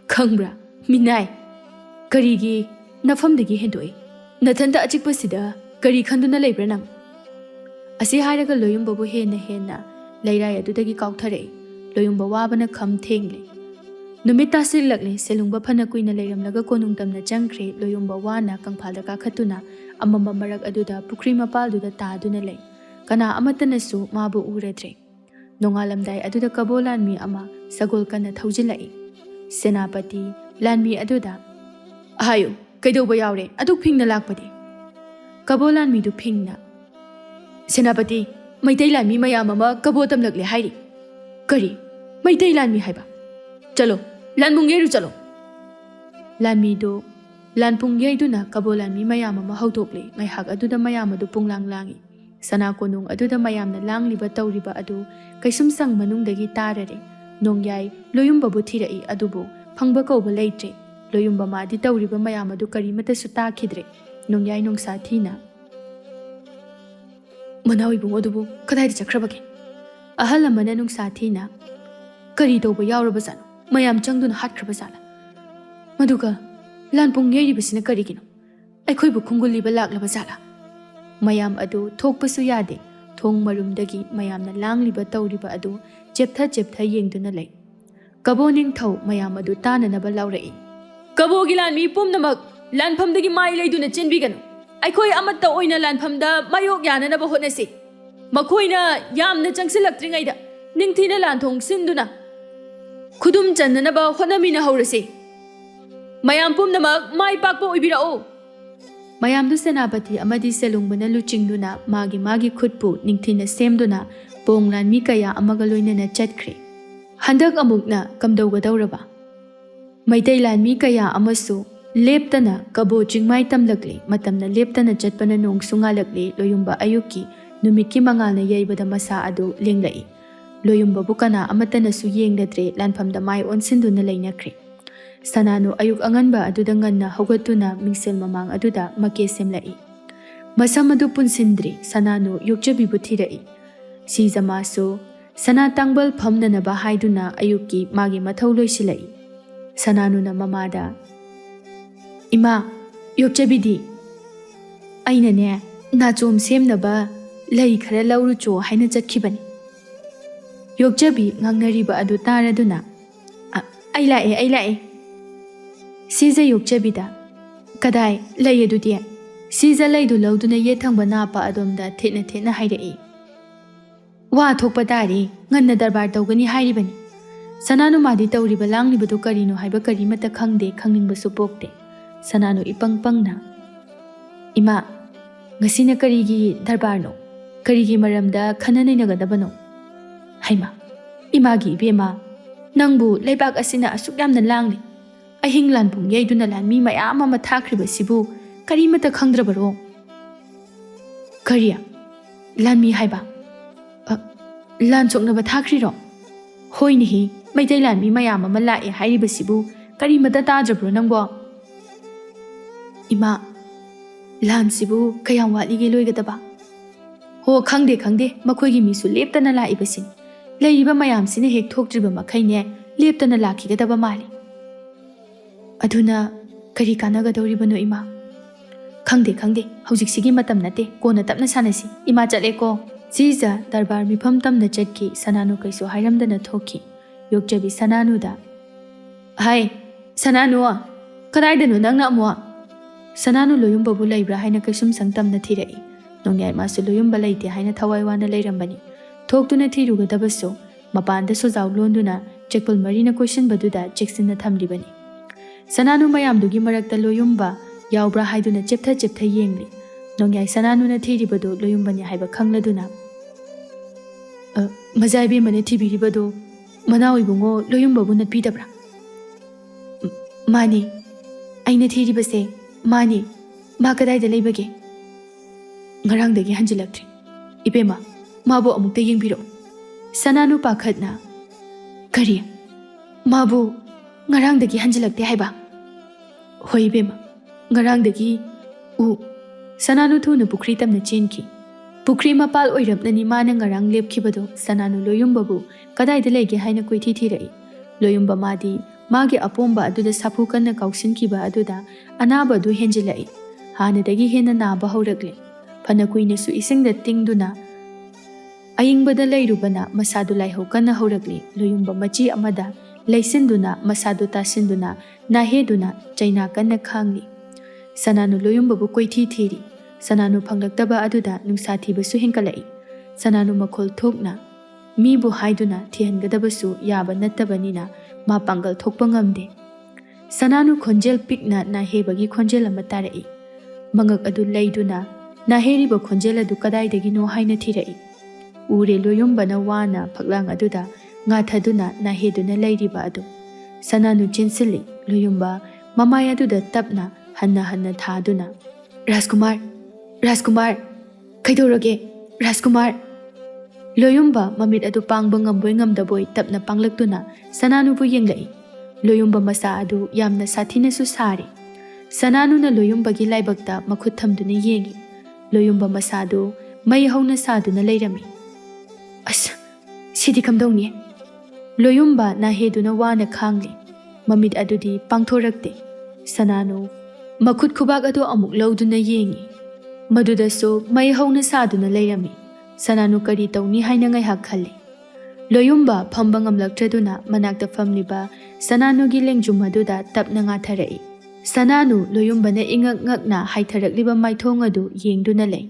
Khangbra, minai, karigi nafamdagi hendoi. Nathanda achikpasida kari khanduna leibra nang. Asi hairaga loyumbabu hena leirai adudagi kautharai. Loyumba wabana kham thengle. Numita silakle selungba phana kuina leiramlaga konungtamna changkhre loyumba wana kangphalda kakhatuna amamba marak aduda pukri mapalduda taduna lay. Kana amatanasu mabu uredre. Nongalamdai aduda kabolanmi ama sagol kana thaujilai. Senapati lanmi aduda ahayo kaidoba yaure aduk phingna lakpadi. Kabolanmi du phingna. Senapati maitai lanmi mayam ama kabotam lagle hairi. Kari maitai lanmi haiba. Chalo lanmungeru chalo. Lanmi do lanpungyai duna kabolanmi mayam ama hautokle ngaihak aduda mayam adu punglang langi. Sana konung aduda mayamna langliba tawriba adu kaisum sang manungdagi tarare. Nongyai loyumba buthirai adubu phangba kauba leitre. Loyumba madi tawriba mayam adu karimata suta khidre. Nongyai nongsa thina. Manawi bungo adubu kadai chakrabake. Ahala mana nongsa thina. Kari tawba yauraba sano. Mayam changduna hatkraba sala. Maduga lanpung yeri basina karigino. Aikhoibu khungulliba laklaba sala. Mayam adu thokpasu yade. Thong marumdagi mayamna langliba tawriba adu jeptha yengduna lay. Kabo Ningthou mayam adu tananaba laurai. Kabo gi lanmi pumnamak lanphamdagi mai leiduna chenbiganu. Aikhoi amatta oina lanphamda mayok yananaba hotnasi. Makhoina yamna changsilaktringaida ningthina lanthong sinduna khudum channanaba hotnamina haurasi. Mayam pumnamak mai pakpa oibirao. Mayamdu senapati amadi selungbana luchingduna magi khutpu ningthina semduna ponglan mi kaya amaga loinana chatkre. Handak amukna kamdaugadawraba. Maitai lan mi kaya amasu leptana kabo chingmai tamlakle matamna leptana chatpana nong sungalakle loyumba ayuki numiki mangalna yaibada masa adu lenglai. Loyumba bukana amatana su yengdadre lanphamda mai onsinduna lainakre. Sananu ayuk anganba aduda nganna hogatuna mingsel mamang aduda make semlai. Masamadu punsindri sananu yukjabi buthirai. Si zamasu sana tangbal phamnana bahaiduna ayuki magi mathau loisilai. Sananu na mamada Ima yukjabidi aina ne nachom semnaba lei khara lauru cho haina chakhibani. Yukjabi ngangnariba adu taraduna ai lae Siza yukjabida kadai lay adudia Siza laydu lauduna yethangba napa adomda thena hairai. Wa thokpa tari nganna darbar tawgani hairibani. Sananu madi tawriba langlibadu karino haiba karimata khangde khangningbasu pokte. Sananu ipangpangna Ima ngasina karigi darbarno karigi maramda khananainagadabano. Haima imagi ibema nangbu leibak asina asuk yamna langli. Ahing lanpung yaiduna lanmi mayam ama thakriba sibu karimata khangdrabaro. Kariya lanmi haiba lan choknaba thakriro. Hoinihi maitai lanmi mayam ama lae hairiba sibu ꯀꯔꯤꯃꯇ ꯇꯥꯗ꯭ꯔꯕ꯭ꯔꯣ ꯅꯪꯕꯣ? ꯏꯃꯥ, ꯂꯥꯟꯁꯤꯕꯨ ꯀꯌꯥꯝ ꯋꯥꯠꯂꯤꯒꯦ ꯂꯣꯏꯒꯗꯕ? ꯍꯣ ꯈꯪꯗꯦ ꯃꯈꯣꯏꯒꯤ ꯃꯤꯁꯨ ꯂꯦꯞꯇꯅ ꯂꯥꯛꯏꯕꯁꯤꯅꯤ. ꯂꯩꯔꯤꯕ ꯃꯌꯥꯝꯁꯤꯅ ꯍꯦꯛ ꯊꯣꯛꯇ꯭ꯔꯤꯕ ꯃꯈꯩꯅꯦ ꯂꯦꯞꯇꯅ ꯂꯥꯛꯈꯤꯒꯗꯕ ꯃꯥꯜꯂꯤ. ꯑꯗꯨꯅ ꯀꯔꯤ ꯀꯥꯟꯅꯒꯗꯧꯔꯤꯕꯅꯣ ꯏꯃꯥ? ꯈꯪꯗꯦ ꯍꯧꯖꯤꯛꯁꯤꯒꯤ ꯃꯇꯝ ꯅꯠꯇꯦ, ꯀꯣꯟꯅ ꯇꯞꯅ ꯁꯥꯟꯅꯁꯤ. ꯏꯃꯥ ꯆꯠꯂꯦꯀꯣ. ꯖꯤꯖ ꯗꯔꯕꯥꯔ ꯃꯤꯐꯝ ꯇꯝꯅ ꯆꯠꯈꯤ. ꯁꯅꯥꯅꯨ ꯀꯩꯁꯨ ꯍꯥꯏꯔꯝꯗꯅ ꯊꯣꯛꯈꯤ. ꯌꯣꯛꯆꯕꯤ ꯁꯅꯥꯅꯨꯗ, ꯍꯥꯏ ꯁꯅꯥꯅꯨ, ꯀꯗꯥꯏꯗꯅꯣ ꯅꯪꯅ ꯑꯃꯨꯛ? ꯁꯅꯥꯅꯨ ꯂꯣꯌꯨꯝꯕꯕꯨ ꯂꯩꯕ꯭ꯔꯥ ꯍꯥꯏꯅ ꯀꯩꯁꯨꯝ ꯁꯪꯇꯝꯅ ꯊꯤꯔꯛꯏ. ꯅꯣꯡꯌꯥꯏ ꯃꯥꯁꯨ ꯂꯣꯌꯨꯝꯕ ꯂꯩꯇꯦ ꯍꯥꯏꯅ ꯊꯋꯥꯏ ꯋꯥꯅ ꯂꯩꯔꯝꯕꯅꯤ. ꯊꯣꯛꯇꯨꯅ ꯊꯤꯔꯨꯒꯗꯕꯁꯨ ꯃꯄꯥꯟꯗ ꯁꯣꯖꯥꯎ ꯂꯣꯟꯗꯨꯅ ꯆꯦꯛꯄꯜ ꯃꯔꯤꯅ ꯀꯣꯏꯁꯤꯟꯕꯗꯨꯗ ꯆꯦꯛꯁꯤꯟꯅ ꯊꯝꯂꯤꯕꯅꯤ. ꯁꯅꯥꯅꯨ ꯃꯌꯥꯝꯗꯨꯒꯤ ꯃꯔꯛꯇ ꯂꯣꯌꯨꯝꯕ ꯌꯥꯎꯕ꯭ꯔꯥ ꯍꯥꯏꯗꯨꯅ ꯆꯦꯞꯊ ꯌꯦꯡꯂꯤ. ꯅꯣꯡꯌꯥꯏ ꯁꯅꯥꯅꯨꯅ ꯊꯤꯔꯤꯕꯗꯨ ꯂꯣꯌꯨꯝꯕꯅꯤ ꯍꯥꯏꯕ ꯈꯪꯂꯗꯨꯅ, ꯃꯖꯥ ꯏꯕꯦꯝꯃꯅ ꯊꯤꯕꯤꯔꯤꯕꯗꯨ ꯃꯅꯥꯎ ꯏꯕꯨꯡꯉꯣ ꯂꯣꯌꯨꯝꯕꯕꯨ ꯅꯠꯄꯤꯗꯕ꯭ꯔꯥ? ꯃꯥꯅꯤ, ꯑꯩꯅ ꯊꯤꯔꯤꯕꯁꯦ ꯃꯥꯅꯤ. ꯃꯥ ꯀꯗꯥꯏꯗ ꯂꯩꯕꯒꯦ? ꯉꯔꯥꯡꯗꯒꯤ ꯍꯟꯖꯤꯜꯂꯛꯇ꯭ꯔꯤ. ꯏꯕꯦꯝꯃ, ꯃꯥꯕꯨ ꯑꯃꯨꯛꯇ ꯌꯦꯡꯕꯤꯔꯛꯎ. ꯁꯅꯥꯅꯨ ꯄꯥꯈꯠꯅ, ꯀꯔꯤ? ꯃꯥꯕꯨ ꯉꯔꯥꯡꯗꯒꯤ ꯍꯟꯖꯤꯜꯂꯛꯇꯦ ꯍꯥꯏꯕ? ꯍꯣꯏ ꯏꯕꯦꯝꯃ, ꯉꯔꯥꯡꯗꯒꯤ ꯁꯅꯥꯅꯨ ꯊꯨꯅ ꯄꯨꯈ꯭ꯔꯤ ꯇꯝꯅ ꯆꯦꯟꯈꯤ. ꯄꯨꯈ꯭ꯔꯤ ꯃꯄꯥꯜ ꯑꯣꯏꯔꯞꯅꯅꯤ ꯃꯥꯅ ꯉꯔꯥꯡ ꯂꯦꯞꯈꯤꯕꯗꯣ. ꯁꯅꯥꯅꯨ ꯂꯣꯌꯨꯝꯕꯕꯨ ꯀꯗꯥꯏꯗ ꯂꯩꯒꯦ ꯍꯥꯏꯅ ꯀꯣꯏꯊꯤ ꯊꯤꯔꯛꯏ. ꯂꯣꯌꯨꯝꯕ ꯃꯥꯗꯤ ꯃꯥꯒꯤ ꯑꯄꯣꯝꯕ ꯑꯗꯨꯗ ꯁꯥꯐꯨ ꯀꯟꯅ ꯀꯥꯎꯁꯤꯟꯈꯤꯕ ꯑꯗꯨꯗ ꯑꯅꯥꯕ ꯑꯗꯨ ꯍꯦꯟꯖꯤꯜꯂꯛꯏ. ꯍꯥꯟꯅꯗꯒꯤ ꯍꯦꯟꯅ ナꯕ ꯍꯧꯔꯛꯂꯦ. ꯐꯅ ꯀꯨꯏꯅꯁꯨ ꯏꯁꯤꯡꯗ ꯇꯤꯡꯗꯨꯅ ꯑꯏꯪꯕꯗ ꯂꯩꯔꯨꯕꯅ ꯃꯁꯥꯗꯨ ꯂꯥꯏꯍꯧ ꯀꯟꯅ ꯍꯧꯔꯛꯂꯤ. ꯂꯣꯌꯨꯝꯕ ꯃꯆꯤ ꯑꯃꯗ ꯂꯩꯁꯤꯟꯗꯨꯅ ꯃꯁꯥꯗꯨ ꯇꯥꯁꯤꯟꯗꯨꯅ ꯅꯥꯍꯦꯗꯨꯅ ꯆꯩꯅꯥ ꯀꯟꯅ ꯈꯥꯡꯂꯤ. ꯁꯅꯥꯅꯨ ꯂꯣꯌꯨꯝꯕꯕꯨ ꯀꯣꯏꯊꯤ ꯊꯤꯔꯤ. ꯁꯅꯥꯅꯨ ꯐꯪꯂꯛꯇꯕ ꯑꯗꯨꯗ ꯅꯨꯡꯁꯥ ꯊꯤꯕꯁꯨ ꯍꯦꯟꯀꯠꯂꯛꯏ. ꯁꯅꯥꯅꯨ ꯃꯈꯣꯜ ꯊꯣꯛꯅ ꯃꯤꯕꯨ ꯍꯥꯏꯗꯨꯅ ꯊꯤꯍꯟꯒꯗꯕꯁꯨ ꯌꯥꯕ ꯅꯠꯇꯕꯅꯤꯅ ꯃꯥ ꯄꯥꯡꯒꯜ ꯊꯣꯛꯄ ꯉꯝꯗꯦ. ꯁꯅꯥꯅꯨ ꯈꯣꯟꯖꯦꯜ ꯄꯤꯛꯅ ꯅꯥꯍꯦꯕꯒꯤ ꯈꯣꯟꯖꯦꯜ ꯑꯃ ꯇꯥꯔꯛꯏ. ꯃꯉꯛ ꯑꯗꯨ ꯂꯩꯗꯨꯅ ꯅꯥꯍꯦꯔꯤꯕ ꯈꯣꯟꯖꯦꯜ ꯑꯗꯨ ꯀꯗꯥꯏꯗꯒꯤꯅꯣ ꯍꯥꯏꯅ ꯊꯤꯔꯛꯏ. ꯎꯔꯦ ꯂꯣꯌꯨꯝꯕꯅ ꯋꯥꯅ ꯐꯛꯂꯥꯡ ꯑꯗꯨꯗ ꯉꯥꯊꯗꯨꯅ ꯅꯥꯍꯦꯗꯨꯅ ꯂꯩꯔꯤꯕ ꯑꯗꯨ. ꯁꯅꯥꯅꯨ ꯆꯦꯟꯁꯤꯜꯂꯤ. ꯂꯣꯌꯨꯝꯕ ꯃꯃꯥꯏ ꯑꯗꯨꯗ ꯇꯞꯅ ꯍꯟꯅ ꯊꯥꯗꯨꯅ, ꯔꯥꯖꯀꯨꯃꯥꯔ, ꯀꯩꯗꯧꯔꯒꯦ ꯔꯥꯖꯀꯨꯃꯥꯔ? ꯂꯣꯌꯨꯝꯕ ꯃꯃꯤꯠ ꯑꯗꯨ ꯄꯥꯡꯕ ꯉꯝꯕꯣꯏ ꯉꯝꯗꯕꯣꯏ ꯇꯞꯅ ꯄꯥꯡꯂꯛꯇꯨꯅ ꯁꯅꯥꯅꯨꯕꯨ ꯌꯦꯡꯂꯛꯏ. ꯂꯣꯌꯨꯝꯕ ꯃꯁꯥ ꯑꯗꯨ ꯌꯥꯝꯅ ꯁꯥꯊꯤꯅꯁꯨ ꯁꯥꯔꯤ. ꯁꯅꯥꯅꯨꯅ ꯂꯣꯌꯨꯝꯕꯒꯤ ꯂꯥꯏꯕꯛꯇ ꯃꯈꯨꯠ ꯊꯝꯗꯨꯅ ꯌꯦꯡꯉꯤ. ꯂꯣꯌꯨꯝꯕ ꯃꯁꯥꯗꯨ ꯃꯩ ꯍꯧꯅ ꯁꯥꯗꯨꯅ ꯂꯩꯔꯝꯃꯤ. ꯑꯁ, ꯁꯤꯗꯤ ꯀꯝꯗꯧꯅꯤ? ꯂꯣꯌꯨꯝꯕ ꯅꯥꯍꯦꯗꯨꯅ ꯋꯥꯅ ꯈꯥꯡꯂꯤ. ꯃꯃꯤꯠ ꯑꯗꯨꯗꯤ ꯄꯥꯡꯊꯣꯔꯛꯇꯦ. ꯁꯅꯥꯅꯨ ꯃꯈꯨꯠ ꯈꯨꯕꯥꯛ ꯑꯗꯨ ꯑꯃꯨꯛ ꯂꯧꯗꯨꯅ ꯌꯦꯡꯉꯤ. ꯃꯗꯨꯗꯁꯨ ꯃꯩ ꯍꯧꯅ ꯁꯥꯗꯨꯅ ꯂꯩꯔꯝꯃꯤ. ꯁꯅꯥꯅꯨ ꯀꯔꯤ ꯇꯧꯅꯤ ꯍꯥꯏꯅ ꯉꯥꯏꯍꯥꯛ ꯈꯜꯂꯤ. ꯂꯣꯌꯨꯝꯕ ꯐꯝꯕ ꯉꯝꯂꯛꯇ꯭ꯔꯗꯨꯅ ꯃꯅꯥꯛꯇ ꯐꯝꯂꯤꯕ ꯁꯅꯥꯅꯨꯒꯤ ꯂꯦꯡꯖꯨꯝ ꯑꯗꯨꯗ ꯇꯞꯅ ꯉꯥꯊꯔꯛꯏ. ꯁꯅꯥꯅꯨ ꯂꯣꯌꯨꯝꯕꯅ ꯏꯉꯛ ꯉꯛꯅ ꯍꯥꯏꯊꯔꯛꯂꯤꯕ ꯃꯥꯏꯊꯣꯡ ꯑꯗꯨ ꯌꯦꯡꯗꯨꯅ ꯂꯩ꯫